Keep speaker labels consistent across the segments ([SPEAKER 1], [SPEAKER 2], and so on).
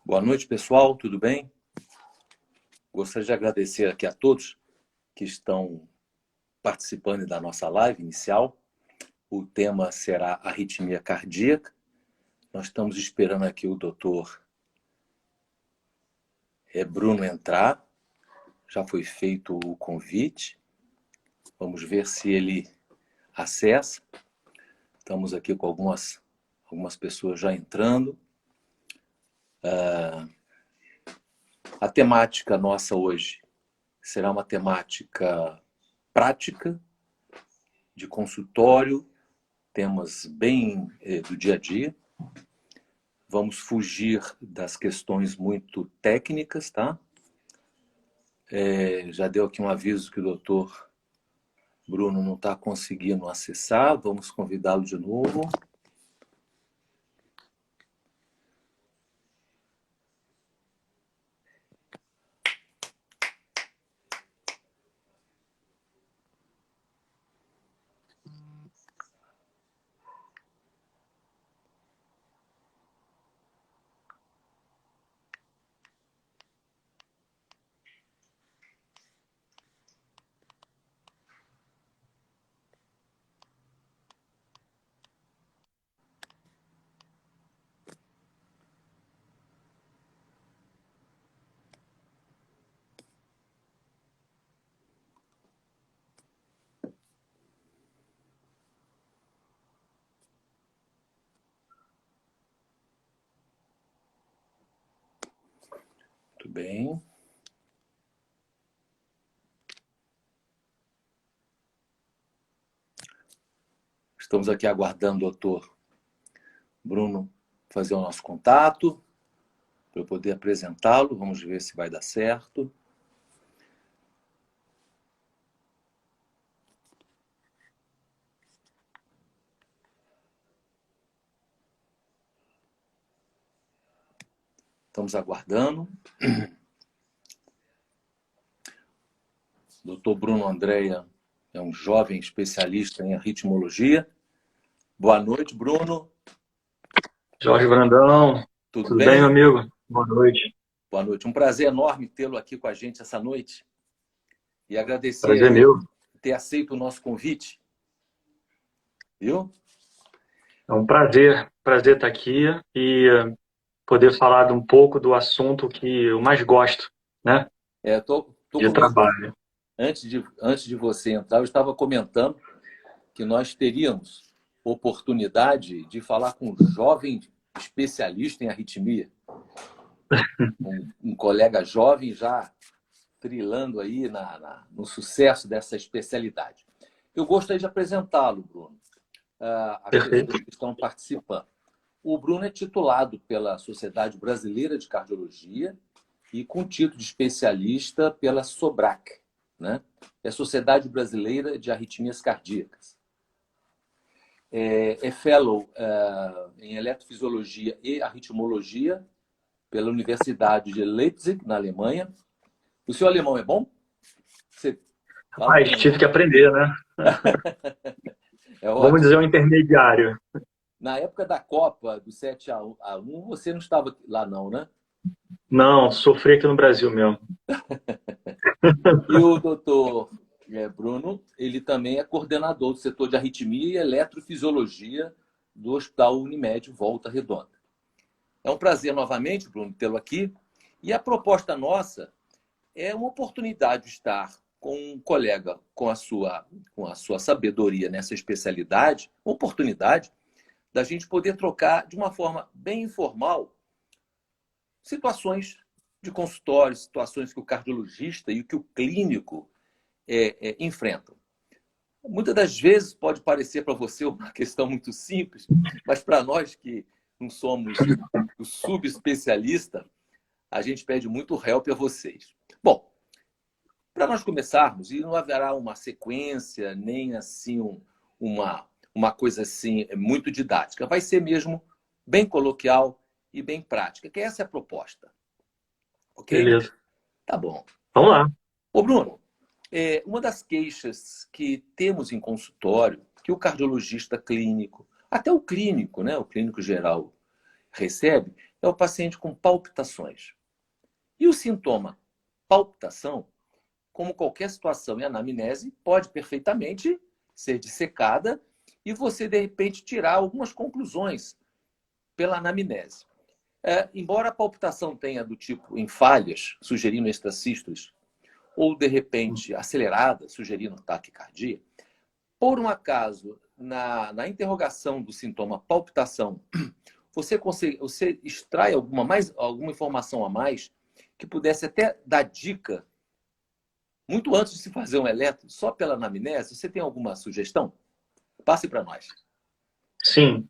[SPEAKER 1] Boa noite, pessoal. Tudo bem? Gostaria de agradecer aqui a todos que estão participando da nossa live inicial. O tema será arritmia cardíaca. Nós estamos esperando aqui o doutor Bruno entrar. Já foi feito o convite. Vamos ver se ele acessa. Estamos aqui com algumas pessoas já entrando. A temática nossa hoje será uma temática prática, de consultório, temas bem do dia a dia. Vamos fugir das questões muito técnicas, tá? Já deu aqui um aviso que o doutor Bruno não está conseguindo acessar. Vamos convidá-lo de novo. Muito bem. Estamos aqui aguardando o doutor Bruno fazer o nosso contato, para eu poder apresentá-lo. Vamos ver se vai dar certo. Estamos aguardando. Dr. Bruno Andréa é um jovem especialista em arritmologia. Boa noite, Bruno.
[SPEAKER 2] Jorge Brandão,
[SPEAKER 1] Tudo
[SPEAKER 2] tudo bem,
[SPEAKER 1] bem?
[SPEAKER 2] meu amigo? Boa noite.
[SPEAKER 1] Boa noite. Um prazer enorme tê-lo aqui com a gente essa noite. E agradecer
[SPEAKER 2] Prazer
[SPEAKER 1] aí
[SPEAKER 2] meu.
[SPEAKER 1] ter aceito o nosso convite. Viu?
[SPEAKER 2] É um prazer estar aqui e poder falar de um pouco do assunto que eu mais gosto, né?
[SPEAKER 1] Tô
[SPEAKER 2] De
[SPEAKER 1] comentando,
[SPEAKER 2] trabalho.
[SPEAKER 1] antes de você entrar, eu estava comentando que nós teríamos oportunidade de falar com um jovem especialista em arritmia. Um colega jovem já trilhando aí no sucesso dessa especialidade. Eu gostaria de apresentá-lo, Bruno, às
[SPEAKER 2] Perfeito.
[SPEAKER 1] pessoas que estão participando. O Bruno é titulado pela Sociedade Brasileira de Cardiologia e com título de especialista pela SOBRAC, né? É a Sociedade Brasileira de Arritmias Cardíacas. É fellow em eletrofisiologia e arritmologia pela Universidade de Leipzig, na Alemanha. O seu alemão é bom? Você fala
[SPEAKER 2] Mas
[SPEAKER 1] bem
[SPEAKER 2] tive
[SPEAKER 1] alemão?
[SPEAKER 2] que aprender, né?
[SPEAKER 1] É
[SPEAKER 2] Vamos
[SPEAKER 1] ótimo.
[SPEAKER 2] dizer um intermediário.
[SPEAKER 1] Na época da Copa, do 7-1, você não estava lá não, né?
[SPEAKER 2] Não, sofri aqui no Brasil mesmo.
[SPEAKER 1] E o doutor Bruno, ele também é coordenador do setor de arritmia e eletrofisiologia do Hospital Unimed Volta Redonda. É um prazer novamente, Bruno, tê-lo aqui. E a proposta nossa é uma oportunidade de estar com um colega com a sua sabedoria nessa especialidade, uma oportunidade da gente poder trocar de uma forma bem informal situações de consultório, situações que o cardiologista e que o clínico enfrentam. Muitas das vezes pode parecer para você uma questão muito simples, mas para nós que não somos o subespecialista, a gente pede muito help a vocês. Bom, para nós começarmos, e não haverá uma sequência, nem assim uma coisa assim muito didática, vai ser mesmo bem coloquial e bem prática, que essa é a proposta. Ok?
[SPEAKER 2] Beleza.
[SPEAKER 1] Tá bom.
[SPEAKER 2] Vamos lá.
[SPEAKER 1] Ô, Bruno, uma das queixas que temos em consultório, que o cardiologista clínico, até o clínico, né, o clínico geral, recebe é o paciente com palpitações. E o sintoma palpitação, como qualquer situação em anamnese, pode perfeitamente ser dissecada e você, de repente, tirar algumas conclusões pela anamnese. Embora a palpitação tenha do tipo em falhas, sugerindo extrasístoles, ou, de repente, acelerada, sugerindo taquicardia, por um acaso, na interrogação do sintoma palpitação, você extrai alguma informação a mais que pudesse até dar dica, muito antes de se fazer um eletro, só pela anamnese? Você tem alguma sugestão? Passe para nós.
[SPEAKER 2] Sim,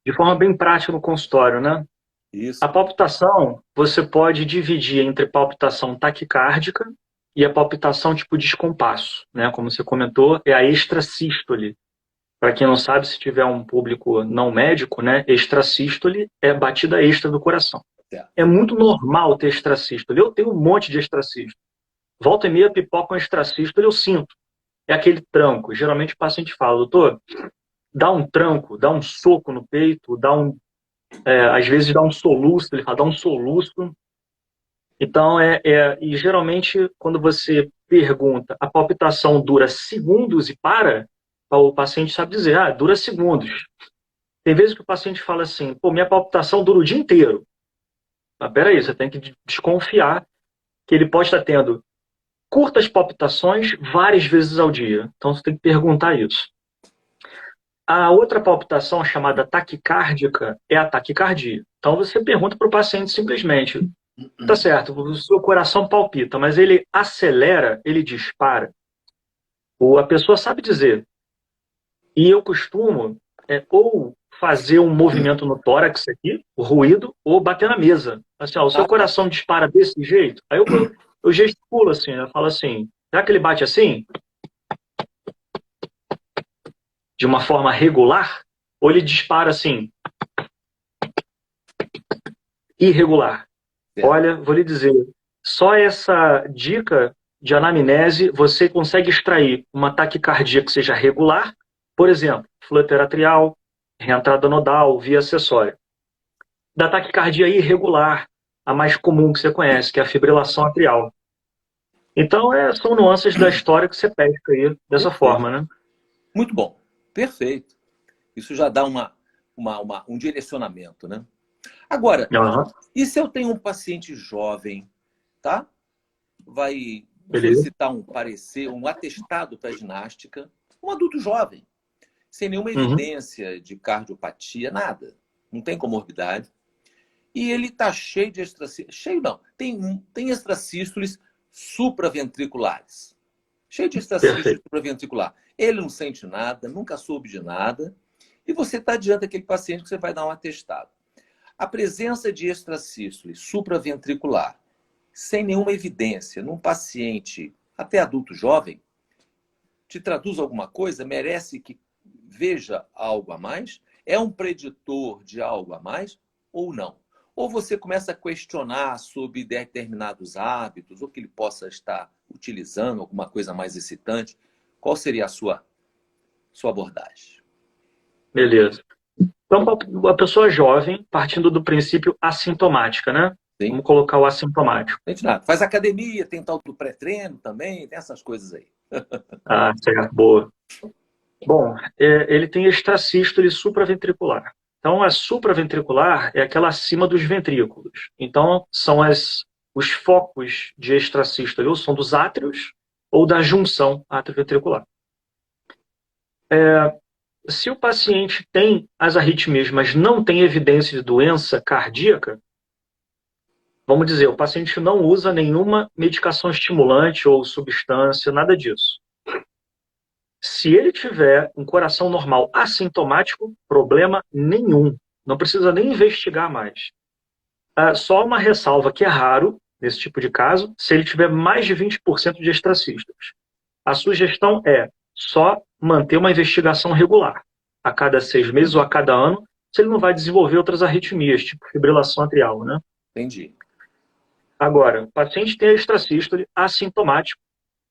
[SPEAKER 2] de forma bem prática no consultório, né?
[SPEAKER 1] Isso.
[SPEAKER 2] A palpitação, você pode dividir entre palpitação taquicárdica e a palpitação tipo descompasso, né? Como você comentou, é a extrasístole. Para quem não sabe, se tiver um público não médico, né? Extrasístole é batida extra do coração. É muito normal ter extrasístole. Eu tenho um monte de extrasístole. Volta e meia, pipoca um extrasístole, eu sinto. É aquele tranco. Geralmente o paciente fala, doutor, dá um tranco, dá um soco no peito, às vezes dá um soluço, ele fala, dá um soluço. Então, e geralmente, quando você pergunta, a palpitação dura segundos e para, o paciente sabe dizer, dura segundos. Tem vezes que o paciente fala assim, pô, minha palpitação dura o dia inteiro. Mas peraí, você tem que desconfiar que ele pode estar tendo curtas palpitações várias vezes ao dia. Então, você tem que perguntar isso. A outra palpitação, chamada taquicárdica, é a taquicardia. Então, você pergunta para o paciente simplesmente, tá certo, o seu coração palpita, mas ele acelera, ele dispara. Ou a pessoa sabe dizer. E eu costumo ou fazer um movimento no tórax aqui, o ruído, ou bater na mesa. Assim, o seu coração dispara desse jeito? Aí eu gesticulo assim, eu falo assim, será que ele bate assim? De uma forma regular? Ou ele dispara assim, irregular? Olha, vou lhe dizer, só essa dica de anamnese, você consegue extrair uma taquicardia que seja regular, por exemplo, fluxo atrial, reentrada nodal, via acessória. Da taquicardia irregular, a mais comum que você conhece, que é a fibrilação atrial. Então, são nuances da história que você pesca aí dessa forma, né?
[SPEAKER 1] Muito bom. Perfeito. Isso já dá um direcionamento, né? Agora, e se eu tenho um paciente jovem, tá? Vai solicitar um parecer, um atestado para ginástica, um adulto jovem, sem nenhuma evidência de cardiopatia, nada. Não tem comorbidade. E ele está cheio de extracístoles. Cheio não. Tem extracístoles supraventriculares. Cheio de extracístoles supraventricular. Ele não sente nada, nunca soube de nada. E você está diante daquele paciente que você vai dar um atestado. A presença de extracístoles supraventricular, sem nenhuma evidência, num paciente até adulto jovem, te traduz alguma coisa? Merece que veja algo a mais? É um preditor de algo a mais ou não? Ou você começa a questionar sobre determinados hábitos, ou que ele possa estar utilizando alguma coisa mais excitante? Qual seria a sua abordagem?
[SPEAKER 2] Beleza. Então, a pessoa jovem, partindo do princípio assintomática, né?
[SPEAKER 1] Sim.
[SPEAKER 2] Vamos colocar o assintomático.
[SPEAKER 1] Não tem nada. Faz academia, tem tal do pré-treino também, tem essas coisas aí.
[SPEAKER 2] Certo, boa. Bom, ele tem extrasístole supraventricular. Então, a supraventricular é aquela acima dos ventrículos. Então, são os focos de extrasístole, ou são dos átrios, ou da junção atrioventricular. Se o paciente tem as arritmias, mas não tem evidência de doença cardíaca, vamos dizer, o paciente não usa nenhuma medicação estimulante ou substância, nada disso. Se ele tiver um coração normal assintomático, problema nenhum. Não precisa nem investigar mais. Só uma ressalva que é raro, nesse tipo de caso, se ele tiver mais de 20% de extracístoles. A sugestão é só manter uma investigação regular, a cada 6 meses ou a cada ano, se ele não vai desenvolver outras arritmias, tipo fibrilação atrial, né?
[SPEAKER 1] Entendi.
[SPEAKER 2] Agora, o paciente tem extrasístole assintomático,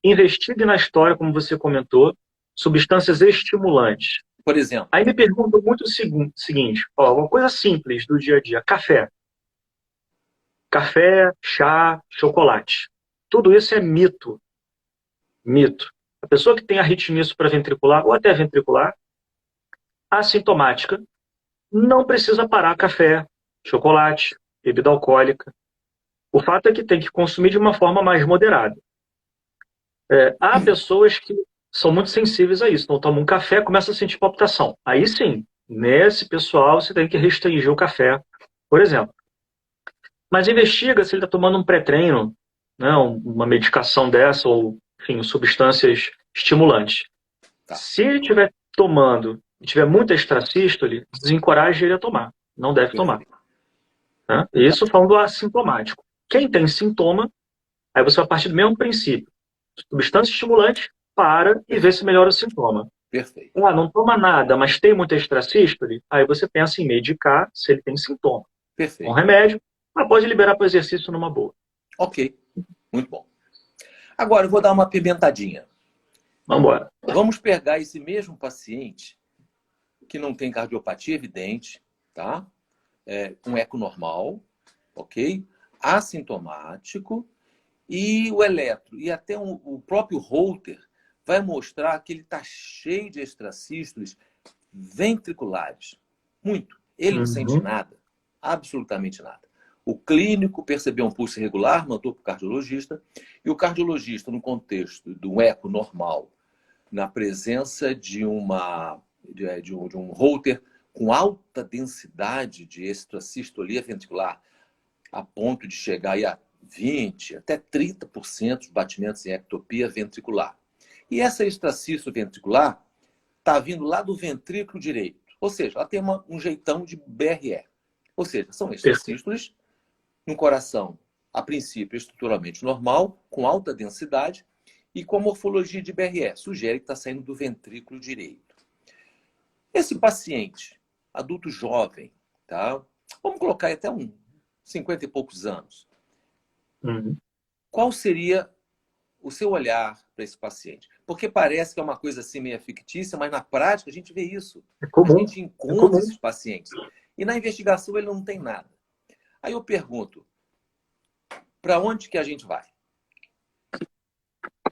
[SPEAKER 2] investigue na história, como você comentou, substâncias estimulantes.
[SPEAKER 1] Por exemplo.
[SPEAKER 2] Aí me perguntam muito o seguinte, ó, uma coisa simples do dia a dia, café. Café, chá, chocolate. Tudo isso é mito. Mito. A pessoa que tem arritmia supraventricular ou até ventricular, assintomática, não precisa parar café, chocolate, bebida alcoólica. O fato é que tem que consumir de uma forma mais moderada. Há pessoas que são muito sensíveis a isso. Então, toma um café, começa a sentir palpitação. Aí sim, nesse pessoal, você tem que restringir o café, por exemplo. Mas investiga se ele está tomando um pré-treino, né, uma medicação dessa, ou, enfim, substâncias estimulantes.
[SPEAKER 1] Tá.
[SPEAKER 2] Se ele estiver tomando e tiver muita extrasístole, desencoraje ele a tomar. Não deve tomar. Né? Isso falando do assintomático. Quem tem sintoma, aí você vai partir do mesmo princípio. Substância estimulante, para e vê se melhora o sintoma.
[SPEAKER 1] Perfeito.
[SPEAKER 2] Não toma nada, mas tem muita extrasístole, aí você pensa em medicar se ele tem sintoma.
[SPEAKER 1] Perfeito.
[SPEAKER 2] Um remédio, mas pode liberar para o exercício numa boa.
[SPEAKER 1] Ok, muito bom. Agora eu vou dar uma pimentadinha.
[SPEAKER 2] Vamos embora.
[SPEAKER 1] Vamos pegar esse mesmo paciente que não tem cardiopatia evidente, tá? Com eco normal, ok? Assintomático, e o eletro, e até o próprio Holter vai mostrar que ele está cheio de extrasístoles ventriculares. Muito. Ele não sente nada, absolutamente nada. O clínico percebeu um pulso irregular, mandou para o cardiologista, e o cardiologista, no contexto do eco normal, na presença de um Holter com alta densidade de extracistolia ventricular, a ponto de chegar aí a 20%, até 30% de batimentos em ectopia ventricular. E essa extracístole ventricular está vindo lá do ventrículo direito. Ou seja, ela tem um jeitão de BRE. Ou seja, são extracístoles no coração, a princípio, estruturalmente normal, com alta densidade e com a morfologia de BRE. Sugere que está saindo do ventrículo direito. Esse paciente, adulto jovem, tá? Vamos colocar até 50 e poucos anos. Qual seria o seu olhar para esse paciente? Porque parece que é uma coisa assim meio fictícia, mas na prática a gente vê isso. A gente encontra esses pacientes. E na investigação ele não tem nada. Aí eu pergunto, para onde que a gente vai?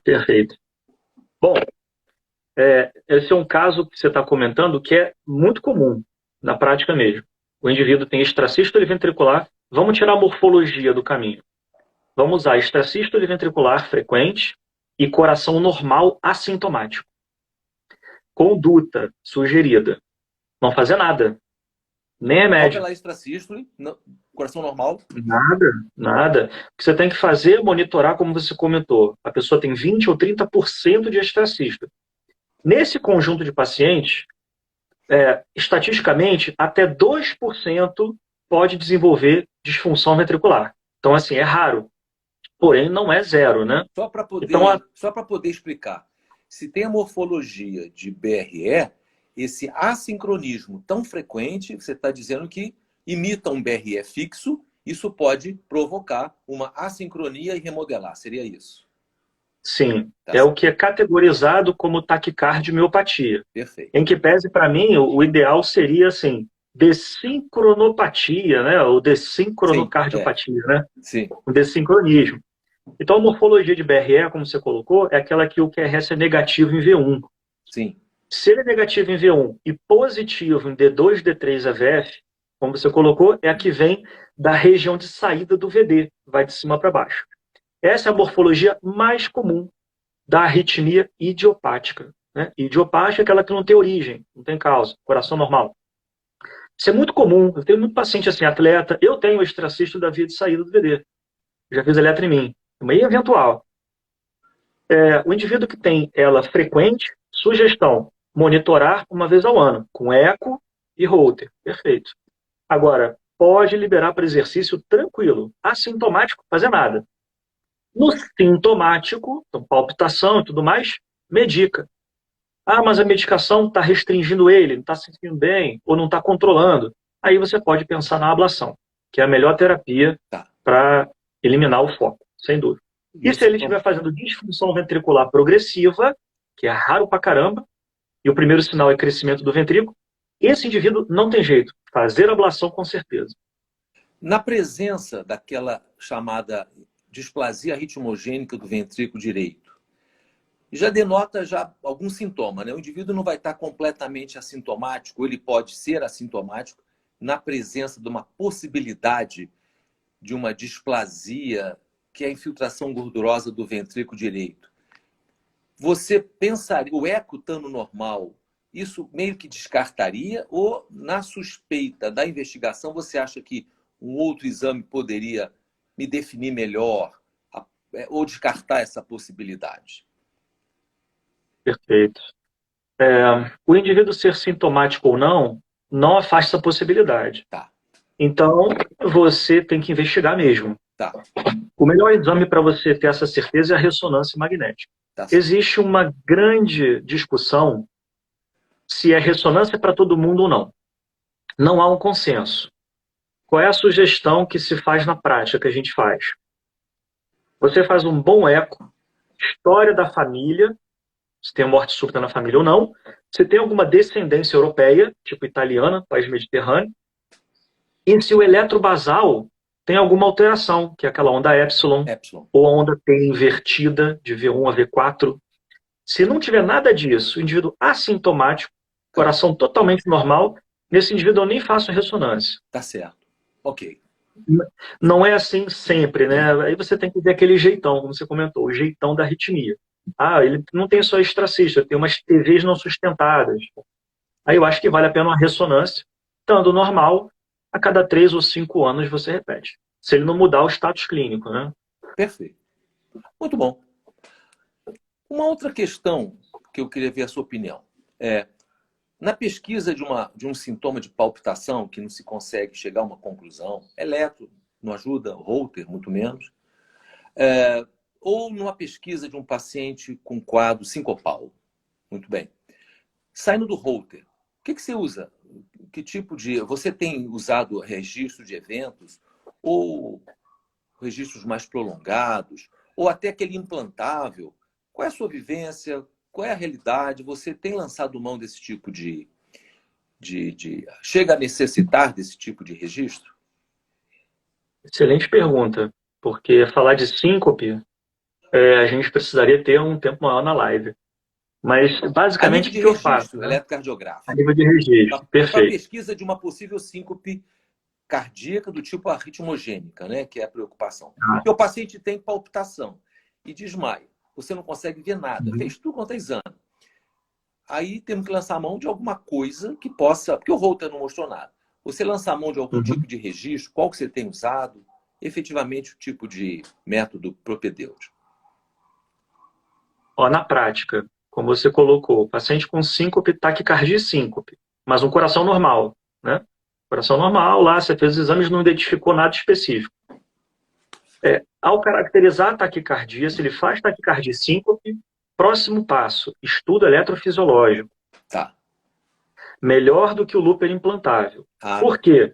[SPEAKER 2] Perfeito. Bom, esse é um caso que você está comentando que é muito comum na prática mesmo. O indivíduo tem extracístole ventricular, vamos tirar a morfologia do caminho. Vamos usar extracístole ventricular frequente e coração normal assintomático. Conduta sugerida. Não fazer nada. Nem remédio.
[SPEAKER 1] Qual é a extracístole? Coração normal?
[SPEAKER 2] Nada. O que você tem que fazer é monitorar, como você comentou. A pessoa tem 20% ou 30% de extracístole. Nesse conjunto de pacientes, estatisticamente, até 2% pode desenvolver disfunção ventricular. Então, assim, é raro. Porém, não é zero, né?
[SPEAKER 1] Só para poder,
[SPEAKER 2] então,
[SPEAKER 1] poder explicar. Se tem a morfologia de BRE, esse assincronismo tão frequente, você está dizendo que imita um BRE fixo, isso pode provocar uma assincronia e remodelar. Seria isso?
[SPEAKER 2] Sim. Tá, o que é categorizado como taquicardiomiopatia.
[SPEAKER 1] Perfeito.
[SPEAKER 2] Em que pese, para mim, o ideal seria, assim, desincronopatia, né? Ou desincronocardiopatia, né?
[SPEAKER 1] Sim.
[SPEAKER 2] O desincronismo. Então, a morfologia de BRE, como você colocou, é aquela que o QRS é negativo em V1.
[SPEAKER 1] Sim.
[SPEAKER 2] Se ele é negativo em V1 e positivo em D2, D3, AVF, como você colocou, é a que vem da região de saída do VD, vai de cima para baixo. Essa é a morfologia mais comum da arritmia idiopática. Né? Idiopática é aquela que não tem origem, não tem causa, coração normal. Isso é muito comum, eu tenho muito paciente assim, atleta, eu tenho extracístole da via de saída do VD. Já fiz eletro em mim. Uma eventual. O indivíduo que tem ela frequente, sugestão, monitorar uma vez ao ano, com eco e Holter. Perfeito. Agora, pode liberar para exercício tranquilo. Assintomático, fazer nada. No sintomático, então, palpitação e tudo mais, medica. Mas a medicação está restringindo ele, não está se sentindo bem, ou não está controlando. Aí você pode pensar na ablação, que é a melhor terapia para eliminar o foco, sem dúvida. E se ele estiver fazendo disfunção ventricular progressiva, que é raro pra caramba, e o primeiro sinal é crescimento do ventrículo, esse indivíduo não tem jeito. Fazer ablação com certeza.
[SPEAKER 1] Na presença daquela chamada displasia ritmogênica do ventrículo direito, já denota já algum sintoma, né? O indivíduo não vai estar completamente assintomático, ele pode ser assintomático na presença de uma possibilidade de uma displasia, que é a infiltração gordurosa do ventrículo direito. Você pensaria, o eco estando normal, isso meio que descartaria, ou na suspeita da investigação você acha que um outro exame poderia me definir melhor, ou descartar essa possibilidade?
[SPEAKER 2] Perfeito. O indivíduo ser sintomático ou não, não afasta essa possibilidade.
[SPEAKER 1] Tá,
[SPEAKER 2] Então, você tem que investigar mesmo.
[SPEAKER 1] tá,
[SPEAKER 2] O melhor exame para você ter essa certeza é a ressonância magnética.
[SPEAKER 1] tá.
[SPEAKER 2] Existe uma grande discussão se é ressonância para todo mundo ou não. Não há um consenso. Qual é a sugestão que se faz na prática, que a gente faz? Você faz um bom eco, história da família, se tem morte súbita na família ou não, se tem alguma descendência europeia, tipo italiana, país mediterrâneo, e se o eletrobasal tem alguma alteração, que é aquela onda epsilon, ou a onda T invertida, de V1 a V4. Se não tiver nada disso, o indivíduo assintomático, coração totalmente normal, nesse indivíduo eu nem faço ressonância.
[SPEAKER 1] Tá certo. Ok.
[SPEAKER 2] Não é assim sempre, né? Aí você tem que ver aquele jeitão, como você comentou, o jeitão da arritmia. Ah, ele não tem só extracista, tem umas TVs não sustentadas. Aí eu acho que vale a pena uma ressonância. Estando normal, a cada 3 ou 5 anos você repete. Se ele não mudar o status clínico, né?
[SPEAKER 1] Perfeito. Muito bom. Uma outra questão que eu queria ver a sua opinião é, na pesquisa de um sintoma de palpitação que não se consegue chegar a uma conclusão, eletro não ajuda, Holter muito menos, ou numa pesquisa de um paciente com quadro sincopal. Muito bem. Saindo do Holter, o que você usa? Que tipo de... Você tem usado registro de eventos ou registros mais prolongados ou até aquele implantável? Qual é a sua vivência? Qual é a realidade? Você tem lançado mão desse tipo de... Chega a necessitar desse tipo de registro?
[SPEAKER 2] Excelente pergunta, porque falar de síncope, a gente precisaria ter um tempo maior na live. Mas,
[SPEAKER 1] A nível
[SPEAKER 2] basicamente, o
[SPEAKER 1] de
[SPEAKER 2] que eu faço?
[SPEAKER 1] registro,
[SPEAKER 2] Né?
[SPEAKER 1] eletrocardiográfico.
[SPEAKER 2] A nível de registro,
[SPEAKER 1] Para a
[SPEAKER 2] perfeito.
[SPEAKER 1] pesquisa de uma possível síncope cardíaca do tipo arritmogênica, né? Que é a preocupação. Porque o paciente tem palpitação e desmaio. Você não consegue ver nada. Fez tudo quanto é exame. Aí temos que lançar a mão de alguma coisa que possa... Porque o Holter não mostrou nada. Você lançar a mão de algum tipo de registro, qual que você tem usado, efetivamente o tipo de método propedêutico.
[SPEAKER 2] Na prática, como você colocou, paciente com síncope, taquicardia e síncope, mas um coração normal, né? Coração normal, lá você fez os exames e não identificou nada específico. Ao caracterizar a taquicardia, se ele faz taquicardia e síncope, próximo passo, estudo eletrofisiológico.
[SPEAKER 1] Tá.
[SPEAKER 2] Melhor do que o looper implantável.
[SPEAKER 1] Ah,
[SPEAKER 2] Por quê?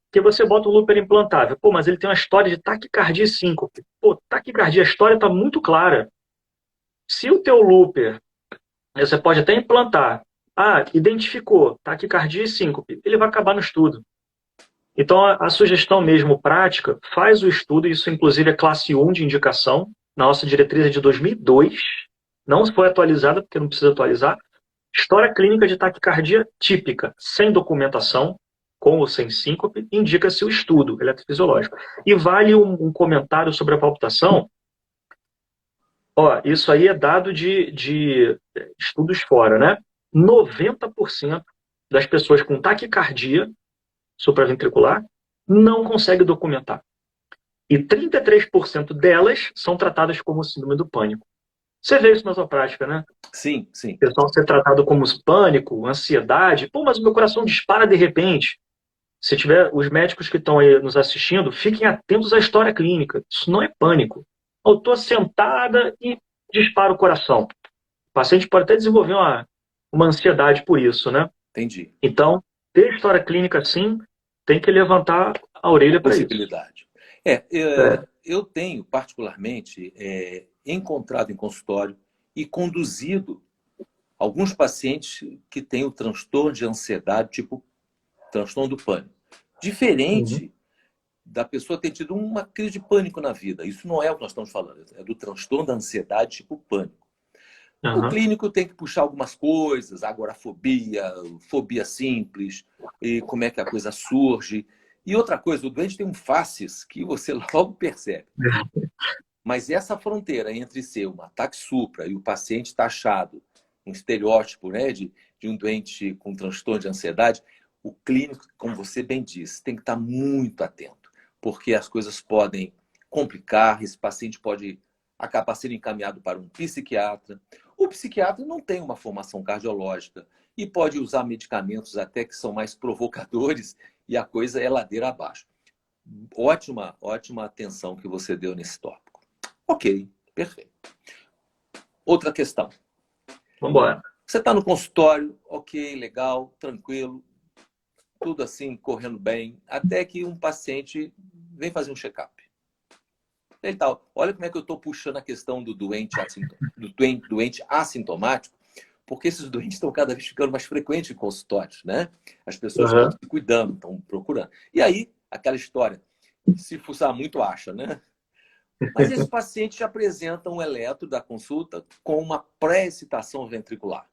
[SPEAKER 2] Porque você bota o looper implantável. Pô, mas ele tem uma história de taquicardia e síncope. Pô, taquicardia, a história está muito clara. Se o teu looper, você pode até implantar, identificou taquicardia e síncope, ele vai acabar no estudo. Então, a sugestão mesmo prática, faz o estudo, isso inclusive é classe 1 de indicação, na nossa diretriz é de 2002, não foi atualizada porque não precisa atualizar. História clínica de taquicardia típica, sem documentação, com ou sem síncope, indica-se o estudo eletrofisiológico. E vale um comentário sobre a palpitação. Isso aí é dado de estudos fora, né? 90% das pessoas com taquicardia supraventricular não consegue documentar. E 33% delas são tratadas como síndrome do pânico. Você vê isso na sua prática, né?
[SPEAKER 1] sim, sim.
[SPEAKER 2] O pessoal ser tratado como pânico, ansiedade. Pô, mas o meu coração dispara de repente. Se tiver os médicos que estão aí nos assistindo, fiquem atentos à história clínica. Isso não é pânico. Eu estou sentada e dispara o coração. O paciente pode até desenvolver uma ansiedade por isso, né?
[SPEAKER 1] Entendi.
[SPEAKER 2] Então, ter história clínica sim, tem que levantar a orelha para isso.
[SPEAKER 1] Possibilidade. Eu tenho, particularmente, encontrado em consultório e conduzido alguns pacientes que têm o transtorno de ansiedade, tipo transtorno do pânico. Diferente da pessoa ter tido uma crise de pânico na vida. Isso não é o que nós estamos falando. É do transtorno da ansiedade tipo pânico. O
[SPEAKER 2] Aham.
[SPEAKER 1] clínico tem que puxar algumas coisas, agorafobia, fobia simples, e como é que a coisa surge. E outra coisa, o doente tem um facies que você logo percebe. Mas essa fronteira entre ser um ataque supra e o paciente taxado, um estereótipo, né, de um doente com transtorno de ansiedade, o clínico, como você bem disse, tem que estar muito atento, porque as coisas podem complicar, esse paciente pode acabar sendo encaminhado para um psiquiatra. O psiquiatra não tem uma formação cardiológica e pode usar medicamentos até que são mais provocadores e a coisa é ladeira abaixo. Ótima atenção que você deu nesse tópico. Ok, perfeito. Outra questão.
[SPEAKER 2] Vamos embora.
[SPEAKER 1] Você está no consultório, ok, legal, tranquilo, tudo assim, correndo bem, até que um paciente vem fazer um check-up. Ele tá, olha como é que eu estou puxando a questão do doente assintomático, porque esses doentes estão cada vez ficando mais frequentes em consultórios, né? As pessoas estão se cuidando, estão procurando. E aí, aquela história, se fuçar muito, acha, né? Mas esse paciente apresenta um eletro da consulta com uma pré-excitação ventricular.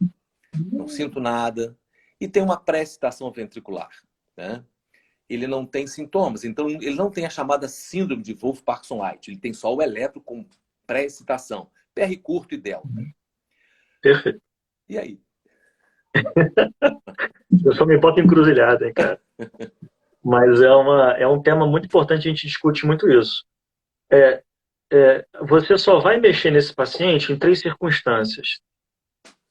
[SPEAKER 1] Não sinto nada. E tem uma pré-excitação ventricular, né? Ele não tem sintomas, então ele não tem a chamada síndrome de Wolff-Parkinson-White. Ele tem só o eletro com pré-excitação, PR curto e delta.
[SPEAKER 2] Perfeito.
[SPEAKER 1] E aí?
[SPEAKER 2] Eu só me boto em encruzilhada, hein, cara. Mas é um tema muito importante, a gente discute muito isso. Você só vai mexer nesse paciente em 3 circunstâncias.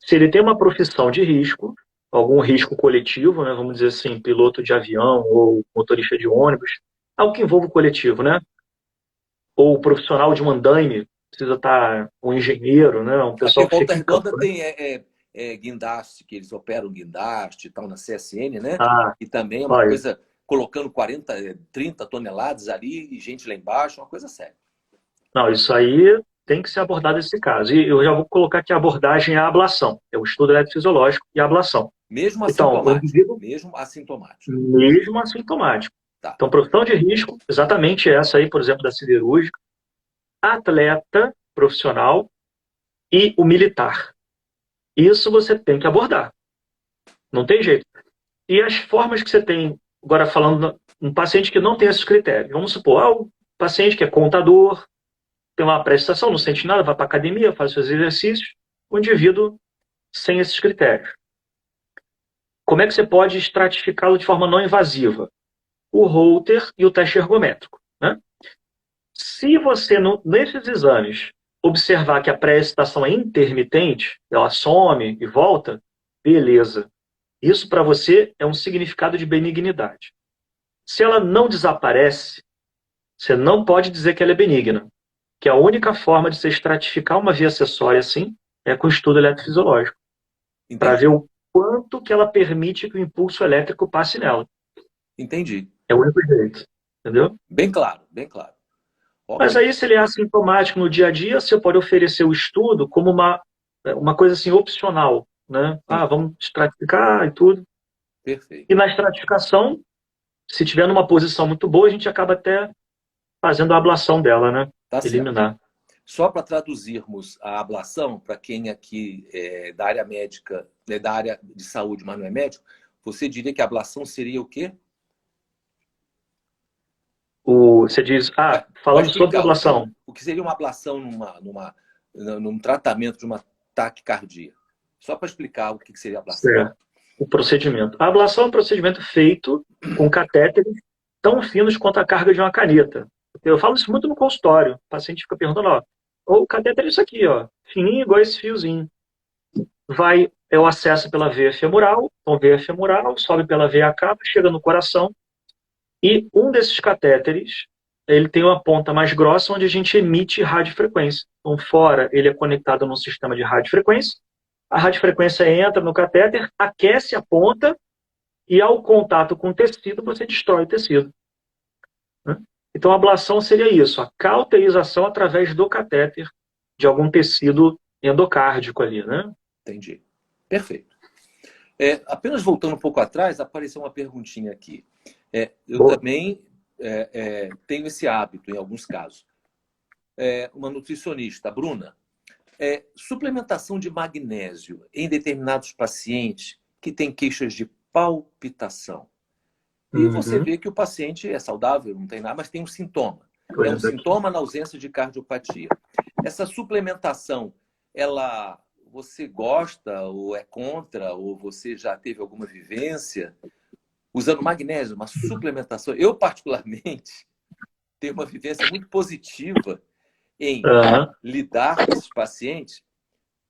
[SPEAKER 2] Se ele tem uma profissão de risco, algum risco coletivo, né, vamos dizer assim, piloto de avião ou motorista de ônibus, algo que envolva o coletivo, né? Ou profissional de um andaime, precisa estar um engenheiro, né? Um pessoal
[SPEAKER 1] Aqui em
[SPEAKER 2] que
[SPEAKER 1] Volta
[SPEAKER 2] fica em campo,
[SPEAKER 1] Redonda
[SPEAKER 2] né?
[SPEAKER 1] tem guindaste, que eles operam guindaste e tal na CSN, né?
[SPEAKER 2] Ah,
[SPEAKER 1] E também é uma
[SPEAKER 2] olha,
[SPEAKER 1] coisa colocando 40, 30 toneladas ali e gente lá embaixo, uma coisa séria.
[SPEAKER 2] não, isso aí tem que ser abordado nesse caso. E eu já vou colocar que a abordagem é a ablação, é o estudo eletrofisiológico e a ablação.
[SPEAKER 1] Mesmo
[SPEAKER 2] Então, o
[SPEAKER 1] assintomático.
[SPEAKER 2] indivíduo,
[SPEAKER 1] Mesmo assintomático.
[SPEAKER 2] mesmo assintomático.
[SPEAKER 1] Tá.
[SPEAKER 2] Então, profissão de risco, exatamente essa aí, por exemplo, da siderúrgica, atleta profissional e o militar. Isso você tem que abordar. Não tem jeito. E as formas que você tem, agora falando, um paciente que não tem esses critérios. Vamos supor, o paciente que é contador, tem uma prestação, não sente nada, vai para a academia, faz seus exercícios. O indivíduo sem esses critérios. Como é que você pode estratificá-lo de forma não invasiva? O Holter e o teste ergométrico, né? Se você, nesses exames, observar que a pré-excitação é intermitente, ela some e volta, beleza. Isso para você é um significado de benignidade. Se ela não desaparece, você não pode dizer que ela é benigna, que a única forma de você estratificar uma via acessória assim é com estudo eletrofisiológico, para
[SPEAKER 1] Entendi.
[SPEAKER 2] ver o quanto que ela permite que o impulso elétrico passe nela.
[SPEAKER 1] Entendi.
[SPEAKER 2] É o único jeito, entendeu?
[SPEAKER 1] Bem claro, bem claro.
[SPEAKER 2] Mas
[SPEAKER 1] Ok.
[SPEAKER 2] aí, se ele é assintomático no dia a dia, você pode oferecer o estudo como uma coisa assim opcional, né? Ah,
[SPEAKER 1] Sim,
[SPEAKER 2] vamos estratificar e tudo.
[SPEAKER 1] perfeito.
[SPEAKER 2] E na estratificação, se tiver numa posição muito boa, a gente acaba até fazendo a ablação dela, né?
[SPEAKER 1] Tá certo.
[SPEAKER 2] Eliminar.
[SPEAKER 1] Só para traduzirmos a ablação, para quem aqui é da área médica, é da área de saúde, mas não é médico, você diria que a ablação seria o quê?
[SPEAKER 2] Você diz,
[SPEAKER 1] Vai
[SPEAKER 2] falando sobre
[SPEAKER 1] explicar
[SPEAKER 2] ablação,
[SPEAKER 1] o que seria uma ablação num tratamento de uma taquicardia. Só para explicar o que seria ablação.
[SPEAKER 2] certo, o procedimento. A ablação é um procedimento feito com catéteres tão finos quanto a carga de uma caneta. Eu falo isso muito no consultório. O paciente fica perguntando, o catéter é isso aqui, fininho igual esse fiozinho. É o acesso pela veia femoral, então veia femoral, sobe pela veia cava, chega no coração, e um desses catéteres, ele tem uma ponta mais grossa onde a gente emite radiofrequência. Então, fora, ele é conectado num sistema de radiofrequência, a radiofrequência entra no catéter, aquece a ponta, e ao contato com o tecido, você destrói o tecido. Né? Então, a ablação seria isso, a cauterização através do catéter de algum tecido endocárdico ali, né?
[SPEAKER 1] Entendi. Perfeito. Apenas voltando um pouco atrás, apareceu uma perguntinha aqui. Eu
[SPEAKER 2] Boa.
[SPEAKER 1] também tenho esse hábito em alguns casos. Uma nutricionista, a Bruna, suplementação de magnésio em determinados pacientes que têm queixas de palpitação. E você vê que o paciente é saudável, não tem nada, mas tem um sintoma. É um sintoma na ausência de cardiopatia. Essa suplementação, você gosta ou é contra, ou você já teve alguma vivência usando magnésio, uma suplementação? Eu, particularmente, tenho uma vivência muito positiva em lidar com esses pacientes,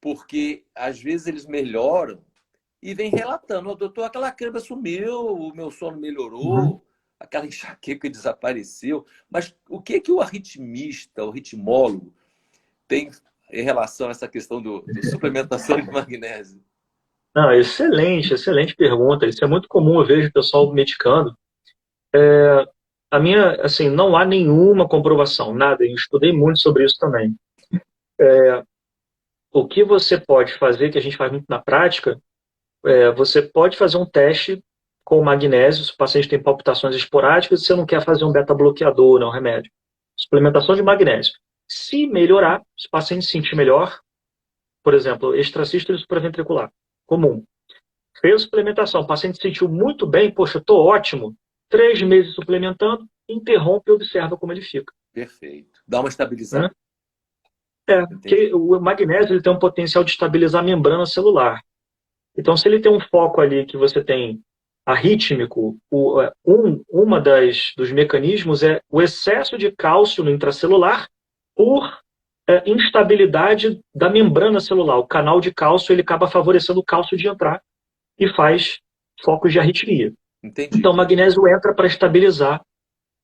[SPEAKER 1] porque às vezes eles melhoram e vem relatando: "Oh, doutor, aquela câimbra sumiu, o meu sono melhorou, aquela enxaqueca desapareceu". Mas o que o arritmista, o ritmólogo, tem em relação a essa questão do suplementação de magnésio?
[SPEAKER 2] Não, excelente, excelente pergunta. Isso é muito comum, eu vejo o pessoal medicando. A minha, assim, não há nenhuma comprovação, nada. Eu estudei muito sobre isso também. O que você pode fazer, que a gente faz muito na prática, você pode fazer um teste com magnésio, se o paciente tem palpitações esporádicas, e você não quer fazer um beta-bloqueador, não, remédio. Suplementação de magnésio. Se melhorar, se o paciente se sentir melhor, por exemplo, extracístole supraventricular, comum. Fez suplementação, o paciente se sentiu muito bem, poxa, estou ótimo. 3 meses suplementando, interrompe e observa como ele fica.
[SPEAKER 1] Perfeito. Dá uma estabilizada.
[SPEAKER 2] Porque o magnésio ele tem um potencial de estabilizar a membrana celular. Então, se ele tem um foco ali que você tem arrítmico, uma dos mecanismos é o excesso de cálcio no intracelular por instabilidade da membrana celular. O canal de cálcio ele acaba favorecendo o cálcio de entrar e faz focos de arritmia.
[SPEAKER 1] Entendi.
[SPEAKER 2] Então, o magnésio entra para estabilizar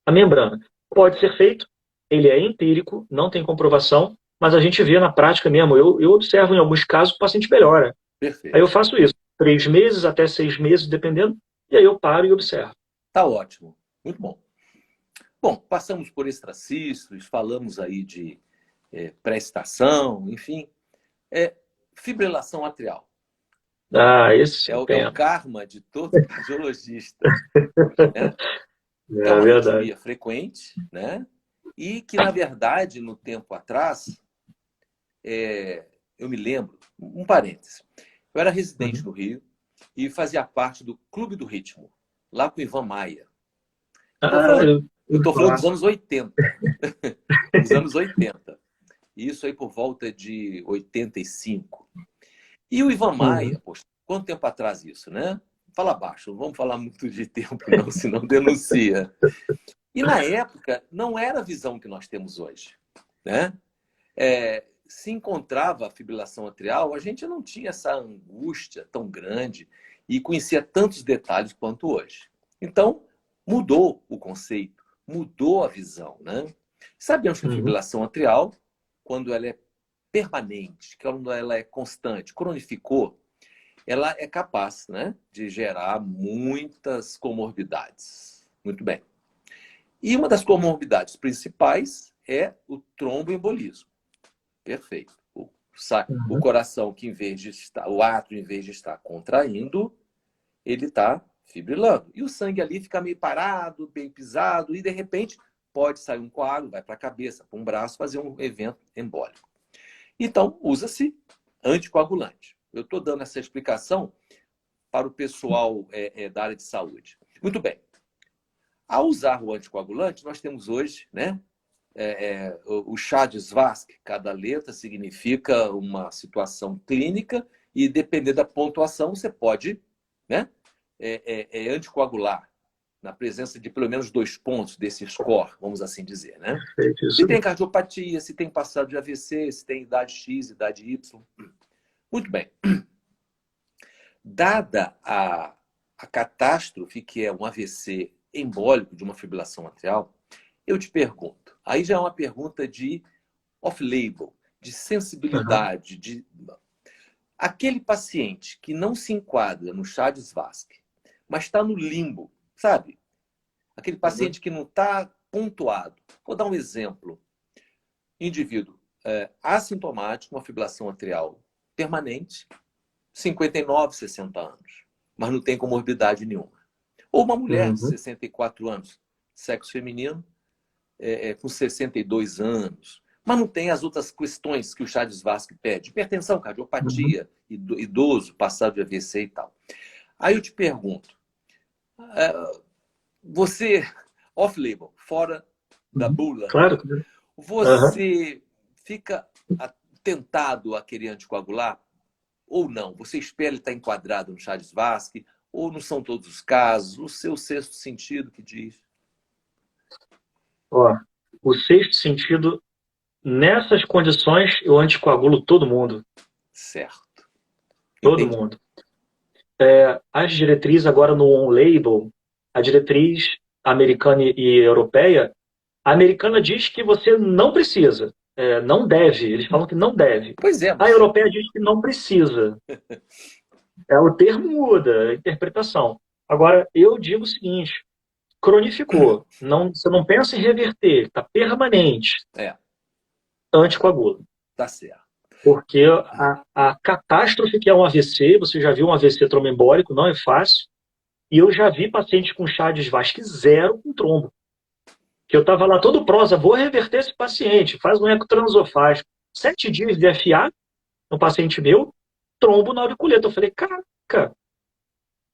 [SPEAKER 2] a membrana. Pode ser feito, ele é empírico, não tem comprovação, mas a gente vê na prática mesmo. Eu observo em alguns casos o paciente melhora.
[SPEAKER 1] Perfeito.
[SPEAKER 2] Aí eu faço isso, 3 meses até 6 meses, dependendo, e aí eu paro e observo.
[SPEAKER 1] Tá ótimo, muito bom. Bom, passamos por extracístoles, falamos aí de pré-estação, enfim. Fibrilação atrial.
[SPEAKER 2] Esse
[SPEAKER 1] é o karma de todo cardiologista. Né? É uma arritmia frequente, né? E que, na verdade, no tempo atrás, eu me lembro, um parêntese, eu era residente no Rio e fazia parte do Clube do Ritmo, lá com o Ivan Maia. Eu estou falando dos anos 80. Dos anos 80. Isso aí por volta de 85. E o Ivan Maia, poxa, quanto tempo atrás isso, né? Fala baixo, não vamos falar muito de tempo não, senão denuncia. E na época não era a visão que nós temos hoje, né? Se encontrava a fibrilação atrial, a gente não tinha essa angústia tão grande e conhecia tantos detalhes quanto hoje. Então, mudou o conceito, mudou a visão, né? Sabemos que a fibrilação atrial, quando ela é permanente, quando ela é constante, cronificou, ela é capaz, né, de gerar muitas comorbidades. Muito bem. E uma das comorbidades principais é o tromboembolismo. Perfeito. O coração, que em vez de estar, o átrio, em vez de estar contraindo, ele está fibrilando. E o sangue ali fica meio parado, bem pisado, e de repente pode sair um coágulo, vai para a cabeça, para um braço, fazer um evento embólico. Então, usa-se anticoagulante. Eu estou dando essa explicação para o pessoal da área de saúde. Muito bem. Ao usar o anticoagulante, nós temos hoje, né, o chá de Svask. Cada letra significa uma situação clínica e, dependendo da pontuação, você pode, né, anticoagular na presença de pelo menos 2 pontos desse score, vamos assim dizer, né? Se tem cardiopatia, se tem passado de AVC, se tem idade X, idade Y. Muito bem. Dada a catástrofe que é um AVC embólico de uma fibrilação atrial, eu te pergunto, aí já é uma pergunta de off-label, de sensibilidade, aquele paciente que não se enquadra no chá de Svask, mas está no limbo, sabe? Aquele paciente que não está pontuado. Vou dar um exemplo. Indivíduo assintomático, uma fibrilação atrial permanente, 59, 60 anos, mas não tem comorbidade nenhuma. Ou uma mulher de 64 anos, sexo feminino, com 62 anos, mas não tem as outras questões que o Chades-Vasque pede. Hipertensão, cardiopatia, idoso, passado de AVC e tal. Aí eu te pergunto, você, off-label, fora da bula,
[SPEAKER 2] claro.
[SPEAKER 1] você fica tentado a querer anticoagular ou não? Você espera ele estar enquadrado no Chades-Vasque ou não são todos os casos? O seu sexto sentido que diz?
[SPEAKER 2] Ó, o sexto sentido, nessas condições, eu anticoagulo todo mundo.
[SPEAKER 1] Certo.
[SPEAKER 2] Todo mundo. As diretrizes agora no on-label, a diretriz americana e europeia, a americana diz que você não precisa, não deve, eles falam que não deve.
[SPEAKER 1] Pois é.
[SPEAKER 2] A europeia diz que não precisa. O termo muda, a interpretação. Agora, eu digo o seguinte, cronificou, você não pensa em reverter, está permanente, anticoagula.
[SPEAKER 1] Tá certo.
[SPEAKER 2] Porque a catástrofe que é um AVC, você já viu um AVC tromboembólico, não é fácil. E eu já vi paciente com Chades-Vasque 0 com trombo. Que eu estava lá todo prosa, vou reverter esse paciente, faz um eco transofágico. 7 dias de FA no paciente meu, trombo na auriculeta. Eu falei, caraca,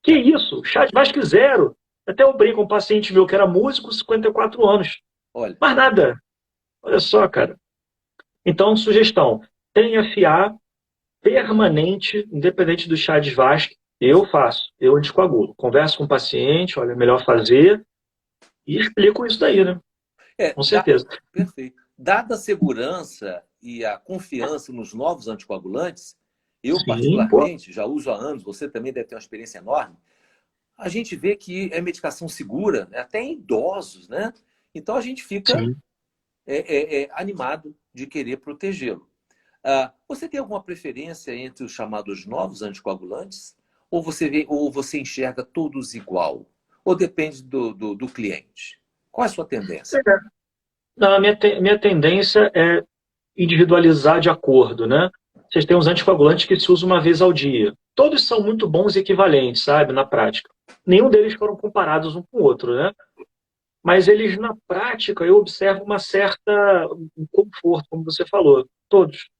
[SPEAKER 2] que isso? Chades-Vasque 0. Até eu brinco com um paciente meu que era músico, 54 anos.
[SPEAKER 1] Olha.
[SPEAKER 2] Mas nada. Olha só, cara. Então, sugestão. Tem FA permanente, independente do Chades-Vasque, eu faço, eu anticoagulo. Converso com o paciente, olha, é melhor fazer, e explico isso daí, né? Com certeza.
[SPEAKER 1] Perfeito. Dada a segurança e a confiança nos novos anticoagulantes, eu particularmente já uso há anos, você também deve ter uma experiência enorme, a gente vê que é medicação segura, até em idosos, né? Então a gente fica animado de querer protegê-lo. Você tem alguma preferência entre os chamados novos anticoagulantes? Ou você enxerga todos igual? Ou depende do cliente? Qual é a sua tendência?
[SPEAKER 2] Não, a minha tendência é individualizar de acordo, né? Vocês têm os anticoagulantes que se usam uma vez ao dia. Todos são muito bons e equivalentes, sabe, na prática. Nenhum deles foram comparados um com o outro, né? Mas eles, na prática, eu observo um conforto, como você falou. Todos.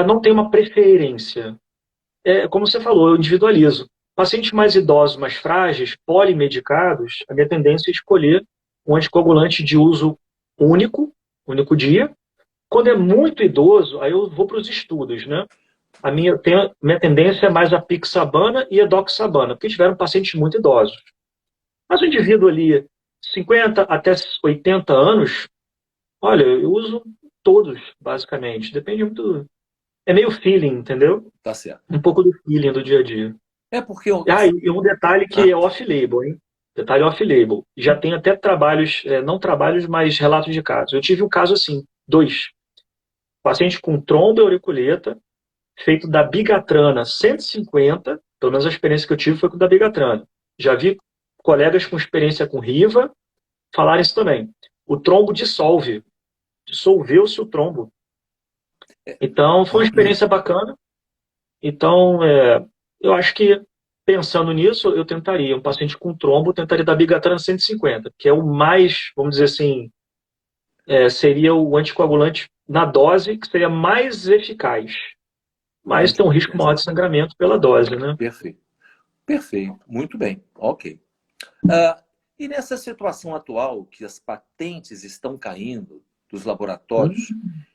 [SPEAKER 2] Não tem uma preferência. Como você falou, eu individualizo. Pacientes mais idosos, mais frágeis, polimedicados, a minha tendência é escolher um anticoagulante de uso único dia. Quando é muito idoso, aí eu vou para os estudos, né? Minha tendência é mais a pixabana e a doxabana, porque tiveram pacientes muito idosos. Mas o indivíduo ali, 50 até 80 anos, olha, eu uso todos, basicamente. Depende muito. É meio feeling, entendeu?
[SPEAKER 1] Tá certo.
[SPEAKER 2] Um pouco do feeling do dia a dia.
[SPEAKER 1] Porque
[SPEAKER 2] e um detalhe que é off-label, hein? Detalhe off-label. Já tem até trabalhos, não trabalhos, mas relatos de casos. Eu tive um caso assim, 2. Paciente com tromboauriculeta, feito da bigatrana 150, pelo menos a experiência que eu tive foi com da bigatrana. Já vi colegas com experiência com Riva falarem isso também. O trombo dissolveu-se o trombo. Então, foi uma experiência bacana. Então, eu acho que, pensando nisso, eu tentaria, um paciente com trombo, tentaria dar bigatrana 150, que é o mais, vamos dizer assim, seria o anticoagulante na dose que seria mais eficaz. Mas tem um risco maior de sangramento pela dose, né?
[SPEAKER 1] Perfeito. Perfeito. Muito bem. Ok. E nessa situação atual, que as patentes estão caindo dos laboratórios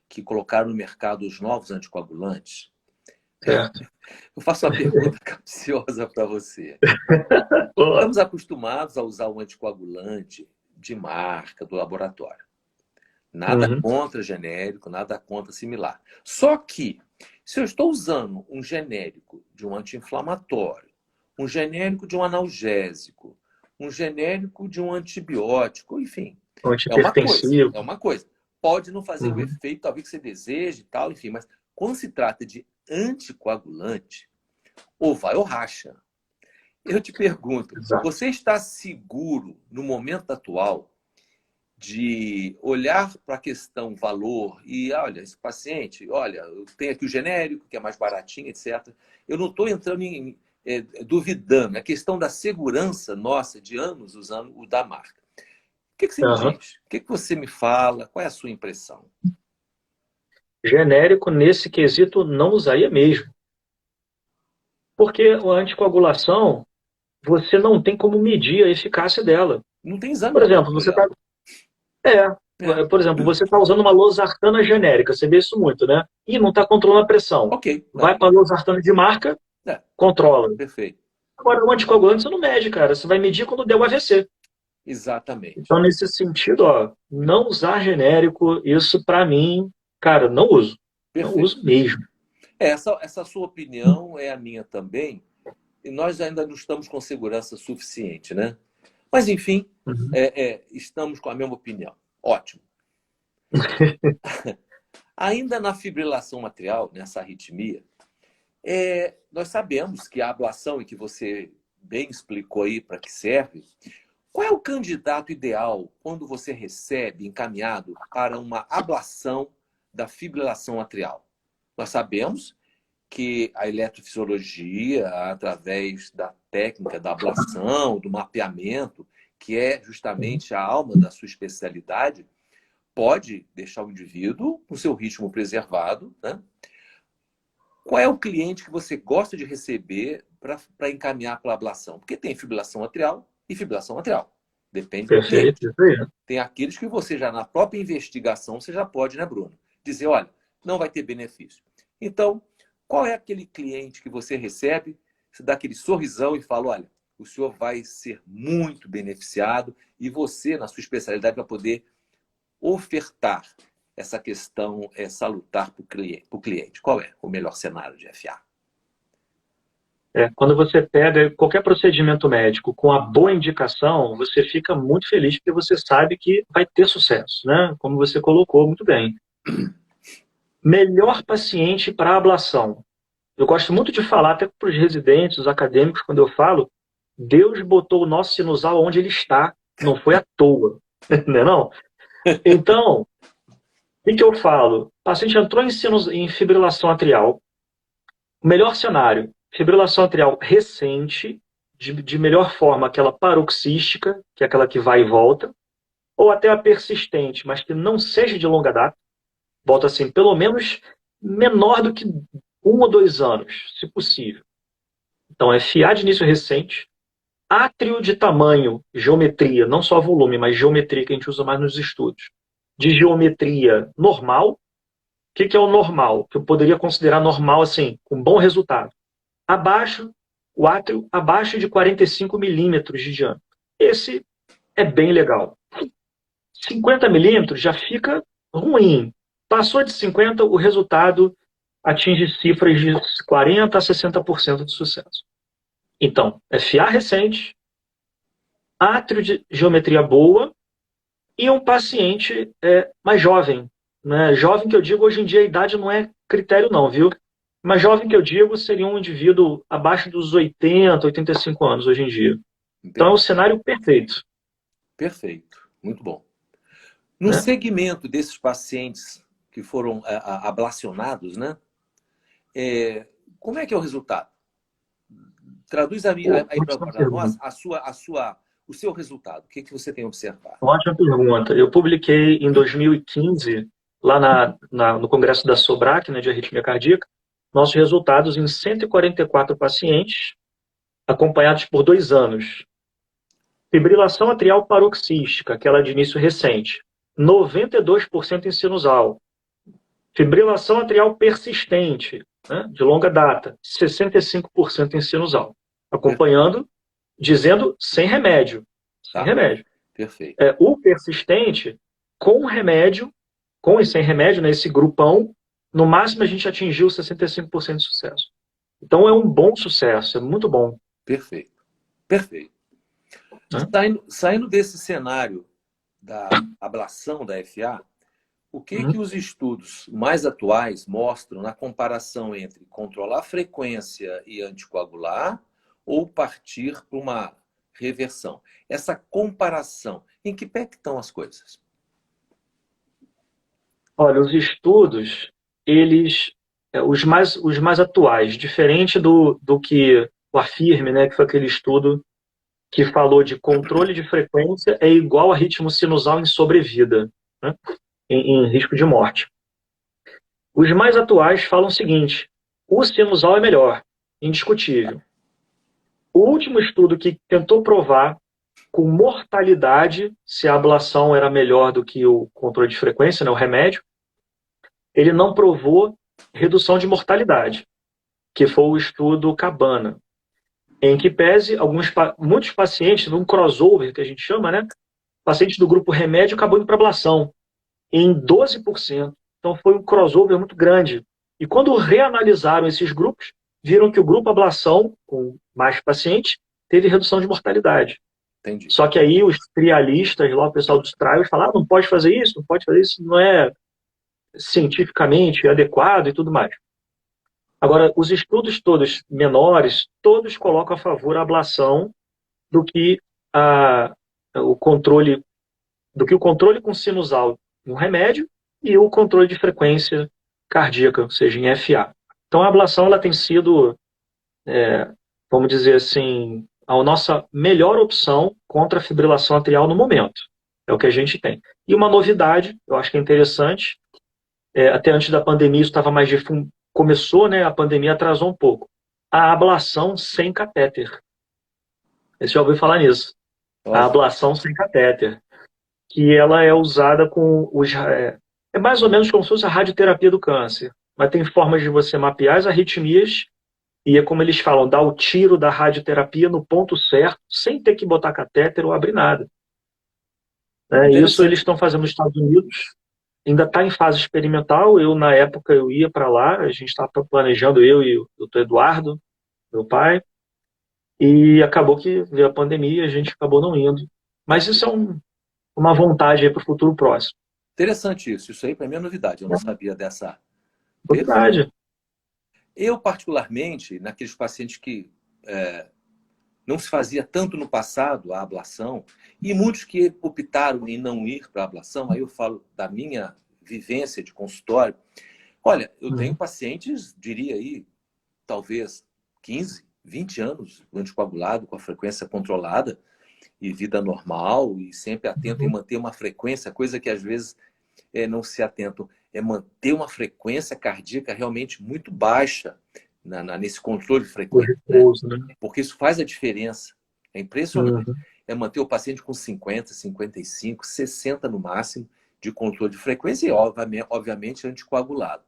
[SPEAKER 1] que colocaram no mercado os novos anticoagulantes, eu faço uma pergunta capciosa para você. Estamos acostumados a usar o anticoagulante de marca do laboratório. Nada contra genérico, nada contra similar. Só que, se eu estou usando um genérico de um anti-inflamatório, um genérico de um analgésico, um genérico de um antibiótico, enfim, é uma coisa. Pode não fazer o efeito talvez que você deseje e tal, enfim, mas quando se trata de anticoagulante, ou vai ou racha. Eu te pergunto, você está seguro no momento atual de olhar para a questão valor e, olha, esse paciente, olha, eu tenho aqui o genérico, que é mais baratinho, etc. Eu não estou entrando duvidando. É a questão da segurança nossa de anos usando o da marca. O que você me
[SPEAKER 2] Aham.
[SPEAKER 1] diz? O que você me fala? Qual é a sua impressão?
[SPEAKER 2] Genérico, nesse quesito, não usaria mesmo. Porque a anticoagulação, você não tem como medir a eficácia dela.
[SPEAKER 1] Não tem exame
[SPEAKER 2] Por exemplo, você está
[SPEAKER 1] laboratorial. É,
[SPEAKER 2] por exemplo, você está usando uma losartana genérica, você vê isso muito, né? E não está controlando a pressão.
[SPEAKER 1] ok.
[SPEAKER 2] Vai para a losartana de marca,
[SPEAKER 1] É,
[SPEAKER 2] controla.
[SPEAKER 1] perfeito.
[SPEAKER 2] Agora, o anticoagulante você não mede, cara. Você vai medir quando der o AVC.
[SPEAKER 1] Exatamente.
[SPEAKER 2] Então, nesse sentido, ó, não usar genérico, isso para mim, cara, não uso. Não
[SPEAKER 1] Perfeito.
[SPEAKER 2] uso mesmo.
[SPEAKER 1] Essa sua opinião é a minha também, e nós ainda não estamos com segurança suficiente, né? Mas, enfim,
[SPEAKER 2] Uhum.
[SPEAKER 1] estamos com a mesma opinião. Ótimo. Ainda na fibrilação atrial, nessa arritmia, nós sabemos que a ablação, e que você bem explicou aí para que serve, qual é o candidato ideal quando você recebe encaminhado para uma ablação da fibrilação atrial? Nós sabemos que a eletrofisiologia, através da técnica da ablação, do mapeamento, que é justamente a alma da sua especialidade, pode deixar o indivíduo com seu ritmo preservado, né? Qual é o cliente que você gosta de receber para encaminhar para a ablação? Porque tem fibrilação atrial e fibrilação atrial. Depende do
[SPEAKER 2] Perfeito,
[SPEAKER 1] cliente.
[SPEAKER 2] isso aí.
[SPEAKER 1] Tem aqueles que você já, na própria investigação, você já pode, né, Bruno? Dizer, olha, não vai ter benefício. Então, qual é aquele cliente que você recebe, você dá aquele sorrisão e fala, olha, o senhor vai ser muito beneficiado e você, na sua especialidade, vai poder ofertar essa questão salutar para o cliente. Qual é o melhor cenário de FA?
[SPEAKER 2] Quando você pega qualquer procedimento médico com a boa indicação, você fica muito feliz porque você sabe que vai ter sucesso, né? Como você colocou muito bem. Melhor paciente para ablação. Eu gosto muito de falar, até para os residentes, os acadêmicos, quando eu falo, Deus botou o nosso sinusal onde ele está, não foi à toa, não é não? Então, o que eu falo? O paciente entrou em fibrilação atrial, o melhor cenário, fibrilação atrial recente, de melhor forma, aquela paroxística, que é aquela que vai e volta, ou até a persistente, mas que não seja de longa data, volta assim, pelo menos menor do que 1 ou 2 anos, se possível. Então, é FA de início recente, átrio de tamanho, geometria, não só volume, mas geometria que a gente usa mais nos estudos. De geometria normal. O que é o normal? Que eu poderia considerar normal, assim, com bom resultado. Abaixo, o átrio abaixo de 45 milímetros de diâmetro. Esse é bem legal. 50 milímetros já fica ruim. Passou de 50, o resultado atinge cifras de 40% a 60% de sucesso. Então, FA recente, átrio de geometria boa e um paciente mais jovem. Né? Jovem que eu digo, hoje em dia a idade não é critério não, viu? Mas jovem que eu digo seria um indivíduo abaixo dos 80, 85 anos hoje em dia. Então é o
[SPEAKER 1] Entendi.
[SPEAKER 2] cenário perfeito.
[SPEAKER 1] Perfeito. Muito bom. No
[SPEAKER 2] Né?
[SPEAKER 1] segmento desses pacientes que foram ablacionados, né? Como é que é o resultado? Traduz aí
[SPEAKER 2] Ótima
[SPEAKER 1] para nós
[SPEAKER 2] pergunta.
[SPEAKER 1] o seu resultado. O que você tem observado?
[SPEAKER 2] Ótima pergunta. Eu publiquei em 2015, lá no Congresso da SOBRAC, né, de arritmia cardíaca, nossos resultados em 144 pacientes, acompanhados por 2 anos. Fibrilação atrial paroxística, aquela de início recente, 92% em sinusal. Fibrilação atrial persistente, né, de longa data, 65% em sinusal. Acompanhando, dizendo sem remédio. Sem
[SPEAKER 1] Tá,
[SPEAKER 2] remédio.
[SPEAKER 1] perfeito.
[SPEAKER 2] O persistente, com remédio, com e sem remédio, nesse grupão, no máximo a gente atingiu 65% de sucesso. Então é um bom sucesso, é muito bom.
[SPEAKER 1] Perfeito. Perfeito.
[SPEAKER 2] Né?
[SPEAKER 1] Saindo desse cenário da ablação da FA, o que os estudos mais atuais mostram na comparação entre controlar a frequência e anticoagular ou partir para uma reversão? Essa comparação, em que pé que estão as coisas?
[SPEAKER 2] Olha, os estudos, eles, os mais atuais, diferente do que o AFIRME, né, que foi aquele estudo que falou de controle de frequência é igual a ritmo sinusal em sobrevida, né, em risco de morte. Os mais atuais falam o seguinte: o sinusal é melhor, indiscutível. O último estudo que tentou provar com mortalidade se a ablação era melhor do que o controle de frequência, né, o remédio, ele não provou redução de mortalidade, que foi o estudo Cabana, em que pese muitos pacientes, num crossover que a gente chama, né, pacientes do grupo remédio acabou indo para ablação, em 12%. Então foi um crossover muito grande. E quando reanalisaram esses grupos, viram que o grupo ablação, com mais pacientes, teve redução de mortalidade.
[SPEAKER 1] Entendi.
[SPEAKER 2] Só que aí os trialistas, lá o pessoal dos trials, falaram: não pode fazer isso, não pode fazer isso, não é cientificamente adequado e tudo mais. Agora, os estudos todos menores, todos colocam a favor a ablação do que a, o controle o controle com sinusal no remédio e o controle de frequência cardíaca, ou seja, em FA. Então, a ablação ela tem sido, vamos dizer assim, a nossa melhor opção contra a fibrilação atrial no momento. É o que a gente tem. E uma novidade, eu acho que é interessante, até antes da pandemia isso estava mais difundido, começou, né, a pandemia atrasou um pouco. A ablação sem catéter. Você já ouviu falar nisso? A
[SPEAKER 1] Olha,
[SPEAKER 2] ablação sem catéter. Que ela é usada com os. É mais ou menos como se fosse a radioterapia do câncer. Mas tem formas de você mapear as arritmias e é como eles falam, dar o tiro da radioterapia no ponto certo, sem ter que botar catéter ou abrir nada. Isso eles
[SPEAKER 1] interessante.
[SPEAKER 2] estão fazendo nos Estados Unidos. Ainda está em fase experimental. Eu, na época, eu ia para lá, a gente estava planejando, eu e o doutor Eduardo, meu pai, e acabou que veio a pandemia e a gente acabou não indo. Mas isso é uma vontade para o futuro próximo.
[SPEAKER 1] Interessante isso. Isso aí para mim é novidade. Eu não sabia dessa. Perfeito.
[SPEAKER 2] Novidade.
[SPEAKER 1] Eu, particularmente, naqueles pacientes que não se fazia tanto no passado a ablação, e muitos que optaram em não ir para a ablação, aí eu falo da minha vivência de consultório. Olha, eu tenho
[SPEAKER 2] Uhum.
[SPEAKER 1] pacientes, diria aí, talvez 15, 20 anos anticoagulado, com a frequência controlada e vida normal, e sempre atento em
[SPEAKER 2] Uhum.
[SPEAKER 1] manter uma frequência, coisa que às vezes não se atentam, é manter uma frequência cardíaca realmente muito baixa nesse controle de
[SPEAKER 2] O
[SPEAKER 1] frequência, né?
[SPEAKER 2] repouso, né?
[SPEAKER 1] Porque isso faz a diferença. É impressionante.
[SPEAKER 2] Uhum.
[SPEAKER 1] É manter o paciente com 50, 55, 60 no máximo de controle de frequência e, obviamente, anticoagulado.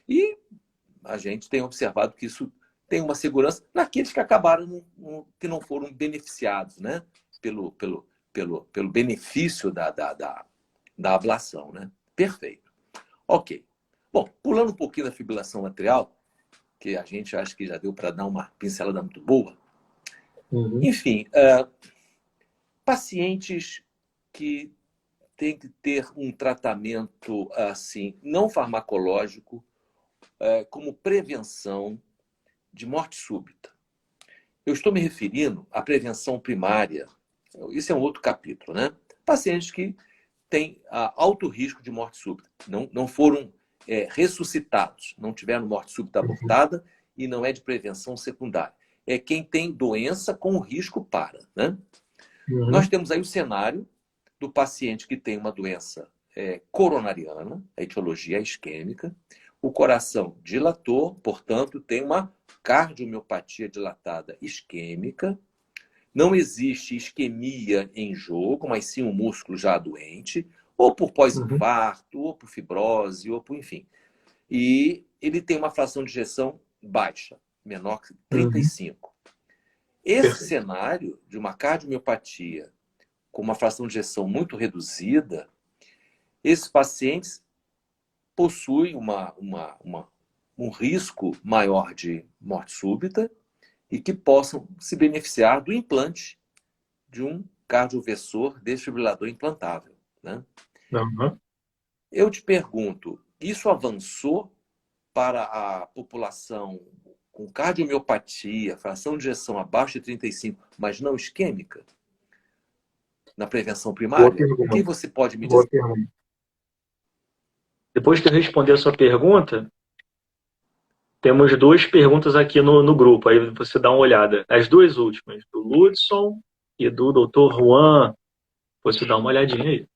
[SPEAKER 1] E a gente tem observado que isso tem uma segurança naqueles que acabaram, que não foram beneficiados, né? Pelo benefício da ablação, né? Perfeito. Ok. Bom, pulando um pouquinho da fibrilação atrial, que a gente acha que já deu para dar uma pincelada muito boa.
[SPEAKER 2] Uhum.
[SPEAKER 1] Enfim, pacientes que têm que ter um tratamento assim, não farmacológico, como prevenção de morte súbita. Eu estou me referindo à prevenção primária. Isso é um outro capítulo, né? Pacientes que têm alto risco de morte súbita, não foram ressuscitados, não tiveram morte súbita abortada e não é de prevenção secundária. É quem tem doença com risco para, né? Nós
[SPEAKER 2] Uhum.
[SPEAKER 1] temos aí o cenário do paciente que tem uma doença coronariana, a etiologia é isquêmica, o coração dilatou, portanto, tem uma cardiomiopatia dilatada isquêmica, não existe isquemia em jogo, mas sim um músculo já doente, ou por
[SPEAKER 2] Uhum.
[SPEAKER 1] pós-infarto, ou por fibrose, ou por enfim. E ele tem uma fração de ejeção baixa, menor que
[SPEAKER 2] Uhum.
[SPEAKER 1] 35. Esse
[SPEAKER 2] Perfeito.
[SPEAKER 1] cenário de uma cardiomiopatia com uma fração de ejeção muito reduzida, esses pacientes possuem um risco maior de morte súbita e que possam se beneficiar do implante de um cardioversor desfibrilador implantável, né?
[SPEAKER 2] Uhum.
[SPEAKER 1] Eu te pergunto, isso avançou para a população com cardiomiopatia, fração de ejeção abaixo de 35, mas não isquêmica, na prevenção
[SPEAKER 2] Boa
[SPEAKER 1] primária? O que
[SPEAKER 2] pergunta.
[SPEAKER 1] você pode me
[SPEAKER 2] Boa
[SPEAKER 1] dizer?
[SPEAKER 2] pergunta. Depois de eu responder a sua pergunta, temos duas perguntas aqui no grupo, aí você dá uma olhada. As duas últimas, do Ludson e do Dr. Juan. Você dá uma olhadinha aí.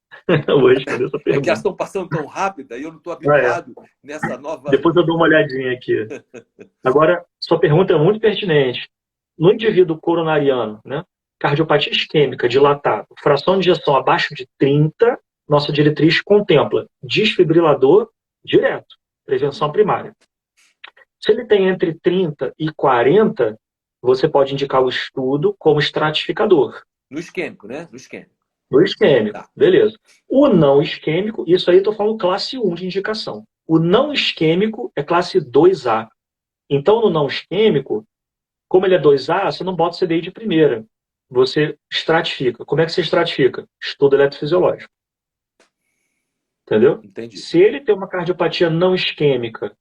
[SPEAKER 2] Eu vou responder essa
[SPEAKER 1] É que elas
[SPEAKER 2] pergunta.
[SPEAKER 1] estão passando tão rápido e eu não estou
[SPEAKER 2] Ah, é.
[SPEAKER 1] habituado nessa nova.
[SPEAKER 2] Depois eu dou uma olhadinha aqui. Agora, sua pergunta é muito pertinente. No indivíduo coronariano, né, cardiopatia isquêmica dilatada, fração de ejeção abaixo de 30, nossa diretriz contempla desfibrilador direto, prevenção primária. Se ele tem entre 30 e 40, você pode indicar o estudo como estratificador.
[SPEAKER 1] No isquêmico, né? No isquêmico.
[SPEAKER 2] No isquêmico,
[SPEAKER 1] Tá.
[SPEAKER 2] beleza. O não isquêmico, isso aí eu estou falando classe 1 de indicação. O não isquêmico é classe 2A. Então, no não isquêmico, como ele é 2A, você não bota o CDI de primeira. Você estratifica. Como é que você estratifica? Estudo eletrofisiológico. Entendeu?
[SPEAKER 1] Entendi.
[SPEAKER 2] Se ele tem uma cardiopatia não isquêmica,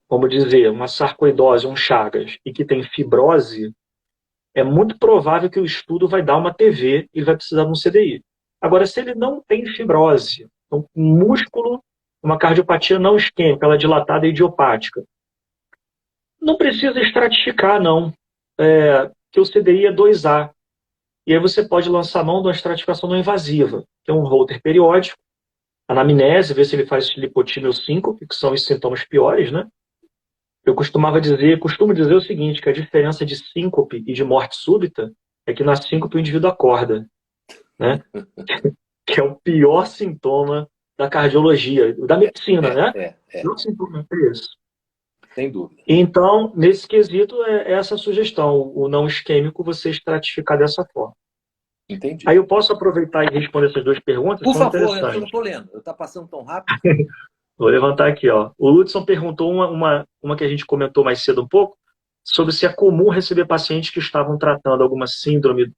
[SPEAKER 2] vamos dizer, uma sarcoidose, um Chagas, e que tem fibrose, é muito provável que o estudo vai dar uma TV e ele vai precisar de um CDI. Agora, se ele não tem fibrose, então, um músculo, uma cardiopatia não isquêmica, ela é dilatada e idiopática, não precisa estratificar, não. Que o CDI é 2A. E aí você pode lançar a mão de uma estratificação não invasiva, que é um holter periódico, anamnese, ver se ele faz lipotímia ou síncope, que são os sintomas piores, né? Eu costumo dizer o seguinte, que a diferença de síncope e de morte súbita é que na síncope o indivíduo acorda, né? Que é o pior sintoma da cardiologia, da medicina, né? O sintoma é esse.
[SPEAKER 1] Sem dúvida.
[SPEAKER 2] Então, nesse quesito, é essa a sugestão, o não isquêmico você estratificar dessa forma.
[SPEAKER 1] Entendi.
[SPEAKER 2] Aí eu posso aproveitar e responder essas duas perguntas?
[SPEAKER 1] Por
[SPEAKER 2] São
[SPEAKER 1] favor, eu
[SPEAKER 2] interessantes.
[SPEAKER 1] não estou lendo. Está passando tão rápido.
[SPEAKER 2] Vou levantar aqui, ó. O Ludson perguntou uma que a gente comentou mais cedo um pouco, sobre se é comum receber pacientes que estavam tratando alguma síndrome,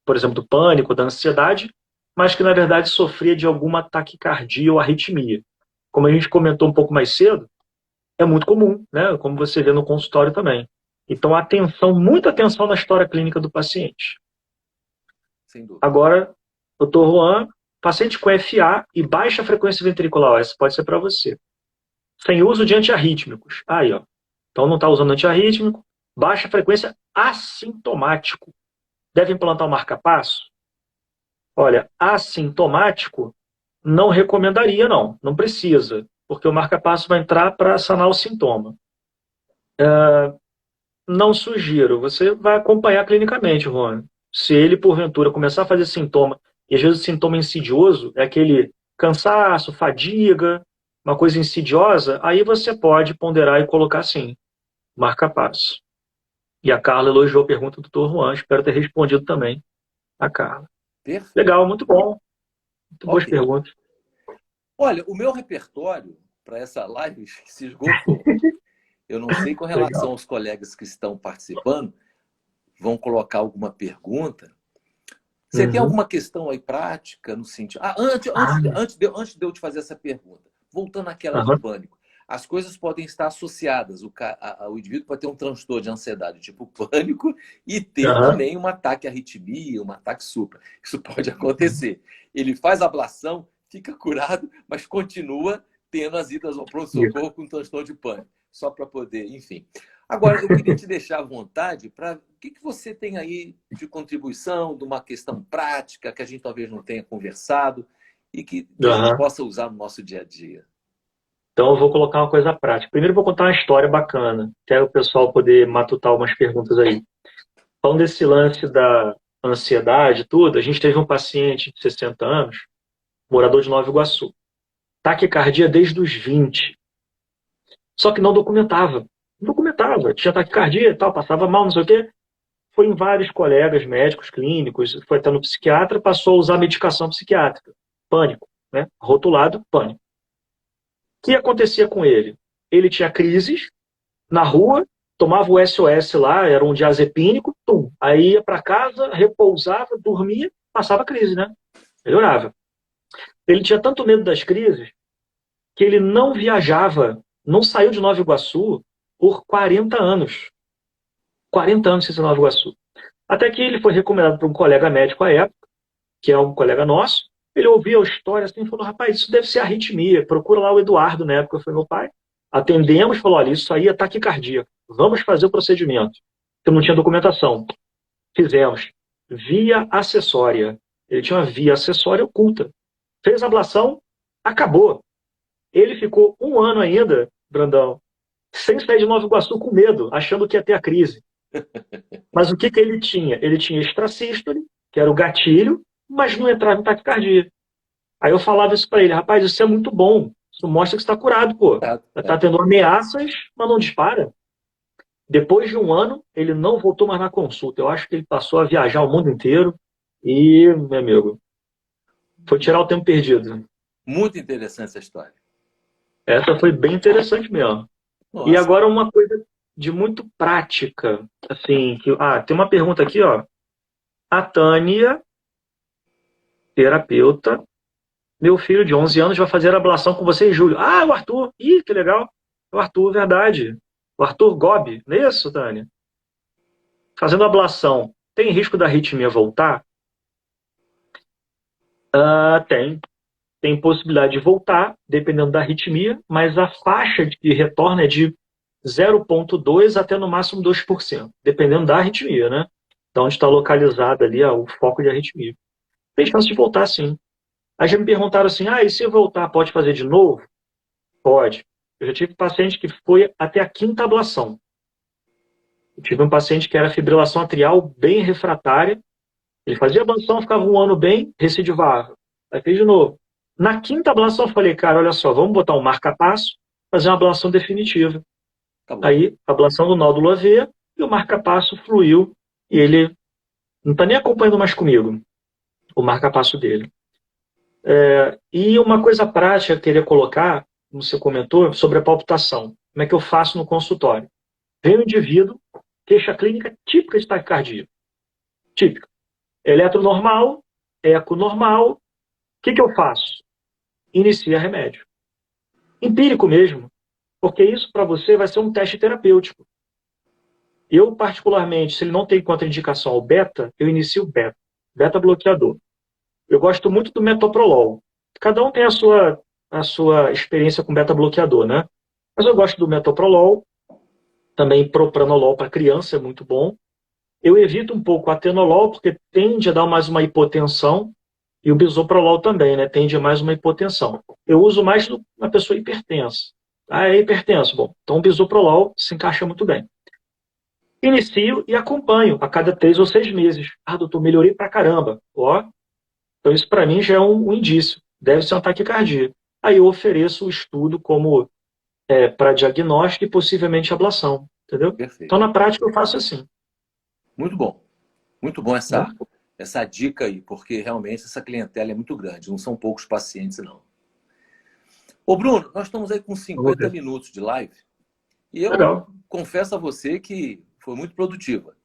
[SPEAKER 2] por exemplo, do pânico, da ansiedade, mas que na verdade sofria de alguma taquicardia ou arritmia. Como a gente comentou um pouco mais cedo, é muito comum, né? Como você vê no consultório também. Então, muita atenção na história clínica do paciente.
[SPEAKER 1] Sem dúvida.
[SPEAKER 2] Agora, doutor Juan, paciente com FA e baixa frequência ventricular, essa pode ser para você. Sem uso de antiarrítmicos. Aí, ó. Então não está usando antiarrítmico. Baixa frequência assintomático. Deve implantar o marca-passo? Olha, assintomático não recomendaria, não. Não precisa, porque o marca-passo vai entrar para sanar o sintoma. Não sugiro. Você vai acompanhar clinicamente, Juan. Se ele, porventura, começar a fazer sintoma, e às vezes o sintoma insidioso é aquele cansaço, fadiga, uma coisa insidiosa, aí você pode ponderar e colocar assim, marca-passo. E a Carla elogiou a pergunta do Dr. Juan, espero ter respondido também a Carla.
[SPEAKER 1] Perfeito.
[SPEAKER 2] Legal, muito bom. Muito boas perguntas.
[SPEAKER 1] Olha, o meu repertório para essa live se esgotou. Eu não sei com relação aos colegas que estão participando, vão colocar alguma pergunta. Você tem alguma questão aí prática no sentido... Antes de eu te fazer essa pergunta, voltando àquela de pânico, as coisas podem estar associadas. O indivíduo pode ter um transtorno de ansiedade tipo pânico e ter também um ataque à arritmia, um ataque supra. Isso pode acontecer. Ele faz ablação, fica curado, mas continua tendo as idas ao pronto-socorro com transtorno de pânico. Só para poder, enfim. Agora, eu queria te deixar à vontade para o que você tem aí de contribuição, de uma questão prática que a gente talvez não tenha conversado e que a gente possa usar no nosso dia a dia.
[SPEAKER 2] Então, eu vou colocar uma coisa prática. Primeiro, eu vou contar uma história bacana. Quero o pessoal poder matutar umas perguntas aí. Falando desse lance da ansiedade, tudo, a gente teve um paciente de 60 anos, morador de Nova Iguaçu. Taquicardia desde os 20. Só que não documentava. Não documentava. Tinha taquicardia e tal, passava mal, não sei o quê. Foi em vários colegas médicos, clínicos, foi até no psiquiatra, passou a usar medicação psiquiátrica. Pânico, né? Rotulado, pânico. O que acontecia com ele? Ele tinha crises na rua, tomava o SOS lá, era um diazepínico, aí ia para casa, repousava, dormia, passava a crise, né? Melhorava. Ele tinha tanto medo das crises que ele não viajava, não saiu de Nova Iguaçu por 40 anos. 40 anos sem Nova Iguaçu. Até que ele foi recomendado por um colega médico à época, que é um colega nosso. Ele ouvia a história assim e falou, rapaz, isso deve ser arritmia. Procura lá o Eduardo, na época foi meu pai. Atendemos, falou, olha, isso aí é taquicardia. Vamos fazer o procedimento. Eu não tinha documentação. Fizemos. Via acessória. Ele tinha uma via acessória oculta. Fez a ablação, acabou. Ele ficou 1 ano ainda, Brandão, sem sair de Nova Iguaçu com medo, achando que ia ter a crise. Mas o que que ele tinha? Ele tinha extrasístole, que era o gatilho, mas não entrava em taquicardia. Aí eu falava isso para ele, rapaz, isso é muito bom. Isso mostra que você está curado, pô. Você está tendo ameaças, mas não dispara. Depois de 1 ano, ele não voltou mais na consulta. Eu acho que ele passou a viajar o mundo inteiro e, meu amigo, foi tirar o tempo perdido.
[SPEAKER 1] Muito interessante essa história.
[SPEAKER 2] Essa foi bem interessante mesmo.
[SPEAKER 1] Nossa.
[SPEAKER 2] E agora uma coisa de muito prática, assim, tem uma pergunta aqui, ó. A Tânia, terapeuta, meu filho de 11 anos vai fazer a ablação com você em julho. Ah, o Arthur. Ih, que legal. O Arthur, verdade. O Arthur Gobi, não é isso, Tânia? Fazendo ablação, tem risco da arritmia voltar? Tem. Tem possibilidade de voltar, dependendo da arritmia, mas a faixa de retorno é de 0,2% até no máximo 2%, dependendo da arritmia, né? De onde está localizado ali o foco de arritmia. Tem chance de voltar, sim. Aí já me perguntaram assim, e se voltar, pode fazer de novo? Pode. Eu já tive paciente que foi até a 5ª ablação. Eu tive um paciente que era fibrilação atrial bem refratária. Ele fazia ablação, ficava 1 ano bem, recidivava. Aí fez de novo. Na 5ª ablação eu falei, cara, olha só, vamos botar um marca-passo, fazer uma ablação definitiva. Aí, ablação do nódulo AV, e o marca-passo fluiu, e ele não está nem acompanhando mais comigo, o marca-passo dele. E uma coisa prática que eu queria colocar, como você comentou, sobre a palpitação. Como é que eu faço no consultório? Vem o indivíduo, queixa clínica típica de taquicardia. Típica. Eletro normal, eco normal. O que eu faço? Inicia remédio. Empírico mesmo. Porque isso para você vai ser um teste terapêutico. Eu, particularmente, se ele não tem contraindicação ao beta, eu inicio beta. Beta bloqueador. Eu gosto muito do metoprolol. Cada um tem a sua experiência com beta bloqueador, né? Mas eu gosto do metoprolol. Também propranolol para criança é muito bom. Eu evito um pouco o atenolol, porque tende a dar mais uma hipotensão. E o bisoprolol também, né? Tende a mais uma hipotensão. Eu uso mais na pessoa hipertensa. É hipertenso. Bom, então o bisoprolol se encaixa muito bem. Inicio e acompanho a cada 3 ou 6 meses. Doutor, melhorei pra caramba. Então isso para mim já é um indício. Deve ser uma taquicardia. Aí eu ofereço o estudo como para diagnóstico e possivelmente ablação. Entendeu?
[SPEAKER 1] Perfeito.
[SPEAKER 2] Então na prática eu faço assim.
[SPEAKER 1] Muito bom. Muito bom essa dica aí, porque realmente essa clientela é muito grande. Não são poucos pacientes, não. Ô, Bruno, nós estamos aí com 50 minutos de live. E eu confesso a você que foi muito produtiva.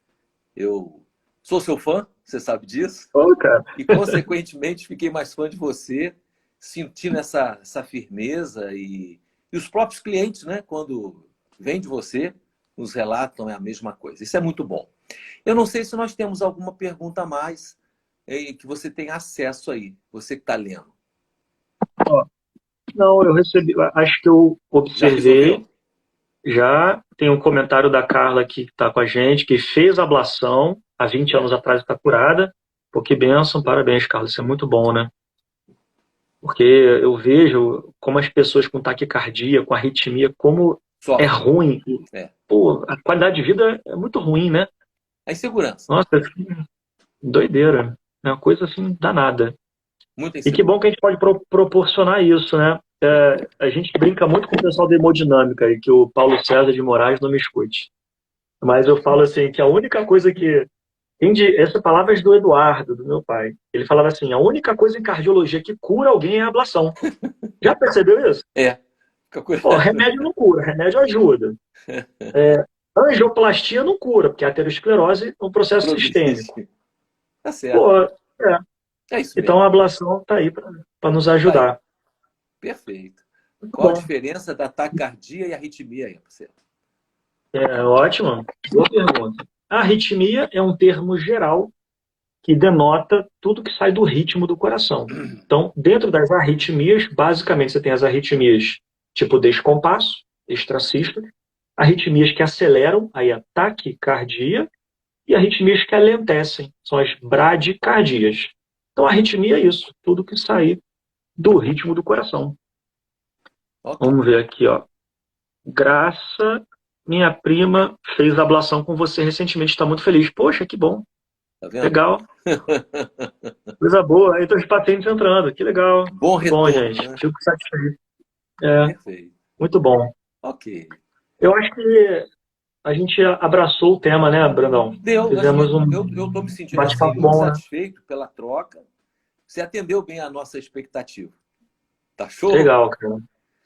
[SPEAKER 1] Eu sou seu fã, você sabe disso.
[SPEAKER 2] Cara.
[SPEAKER 1] E, consequentemente, fiquei mais fã de você, sentindo essa firmeza. E os próprios clientes, né, quando vêm de você, nos relatam a mesma coisa. Isso é muito bom. Eu não sei se nós temos alguma pergunta a mais que você tem acesso aí, você que está lendo.
[SPEAKER 2] Não, eu recebi, acho que eu observei. Já tem um comentário da Carla aqui que está com a gente, que fez a ablação há 20 anos atrás e está curada. Pô, que bênção, parabéns, Carla, isso é muito bom, né? Porque eu vejo como as pessoas com taquicardia, com arritmia, como é ruim. Pô, a qualidade de vida é muito ruim, né?
[SPEAKER 1] A insegurança.
[SPEAKER 2] Nossa, doideira. É uma coisa assim danada. E que bom que a gente pode proporcionar isso, né? A gente brinca muito com o pessoal da hemodinâmica e que o Paulo César de Moraes não me escute. Mas eu falo assim, que a única coisa que... Essa palavra é do Eduardo, do meu pai. Ele falava assim, a única coisa em cardiologia que cura alguém é a ablação. Já percebeu isso? Pô, remédio não cura, remédio ajuda. Angioplastia não cura, porque a aterosclerose é um processo sistêmico.
[SPEAKER 1] Tá certo.
[SPEAKER 2] Pô,
[SPEAKER 1] é isso mesmo.
[SPEAKER 2] Então a ablação está aí para nos ajudar.
[SPEAKER 1] Perfeito. Qual a diferença da taquicardia e arritmia aí, parceiro?
[SPEAKER 2] Ótimo. Boa pergunta. A arritmia é um termo geral que denota tudo que sai do ritmo do coração. Então, dentro das arritmias, basicamente você tem as arritmias tipo descompasso, extrasístole, arritmias que aceleram, aí a taquicardia, e arritmias que alentecem, são as bradicardias. Então, a arritmia é isso, tudo que sair do ritmo do coração.
[SPEAKER 1] Ok.
[SPEAKER 2] Vamos ver aqui, ó. Graça, minha prima, fez ablação com você recentemente, está muito feliz. Poxa, que bom,
[SPEAKER 1] Tá vendo?
[SPEAKER 2] legal, coisa boa. Aí estão os pacientes entrando, que legal.
[SPEAKER 1] Bom
[SPEAKER 2] Que bom,
[SPEAKER 1] retorno,
[SPEAKER 2] gente.
[SPEAKER 1] né?
[SPEAKER 2] Fico satisfeito. É,
[SPEAKER 1] Perfeito.
[SPEAKER 2] muito bom.
[SPEAKER 1] Ok.
[SPEAKER 2] Eu acho que a gente abraçou o tema, né, Brandão?
[SPEAKER 1] Deu, acho que
[SPEAKER 2] Fizemos um
[SPEAKER 1] eu estou me sentindo assim
[SPEAKER 2] bate-papo
[SPEAKER 1] muito
[SPEAKER 2] bom, né?
[SPEAKER 1] satisfeito pela troca. Você atendeu bem a nossa expectativa. Tá show?
[SPEAKER 2] Legal, cara.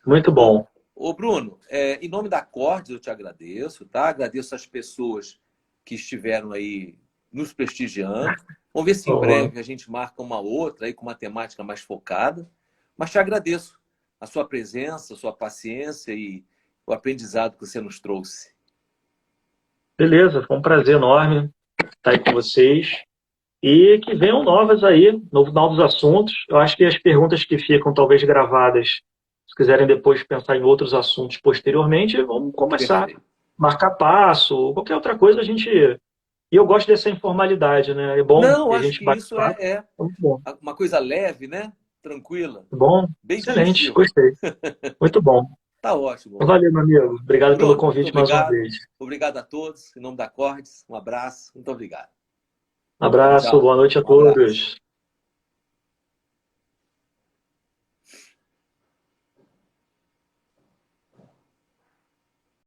[SPEAKER 2] Muito
[SPEAKER 1] Ô,
[SPEAKER 2] bom.
[SPEAKER 1] ô Bruno, em nome da Cordes eu te agradeço, tá? Agradeço as pessoas que estiveram aí nos prestigiando. Vamos ver se em
[SPEAKER 2] Uhum.
[SPEAKER 1] breve a gente marca uma outra aí com uma temática mais focada. Mas te agradeço a sua presença, a sua paciência e o aprendizado que você nos trouxe.
[SPEAKER 2] Beleza, foi um prazer enorme estar aí com vocês. E que venham novas aí, novos assuntos. Eu acho que as perguntas que ficam talvez gravadas, se quiserem depois pensar em outros assuntos posteriormente, vamos conversar.
[SPEAKER 1] Perfeito.
[SPEAKER 2] Marcar passo, qualquer outra coisa a gente. E eu gosto dessa informalidade, né? É bom
[SPEAKER 1] Não,
[SPEAKER 2] que a
[SPEAKER 1] acho
[SPEAKER 2] gente
[SPEAKER 1] que
[SPEAKER 2] bate
[SPEAKER 1] isso
[SPEAKER 2] papo. É muito bom.
[SPEAKER 1] uma coisa leve, né? Tranquila,
[SPEAKER 2] Bom,
[SPEAKER 1] bem
[SPEAKER 2] excelente,
[SPEAKER 1] digestiva.
[SPEAKER 2] gostei. Muito bom.
[SPEAKER 1] Tá ótimo.
[SPEAKER 2] Valeu, meu amigo. Obrigado pelo
[SPEAKER 1] Bruno, muito
[SPEAKER 2] convite mais uma
[SPEAKER 1] obrigado.
[SPEAKER 2] vez.
[SPEAKER 1] Obrigado a todos. Em nome da Cordes, um abraço. Muito obrigado.
[SPEAKER 2] Um
[SPEAKER 1] Tchau,
[SPEAKER 2] abraço,
[SPEAKER 1] tchau.
[SPEAKER 2] boa noite a
[SPEAKER 1] Um abraço.
[SPEAKER 2] todos.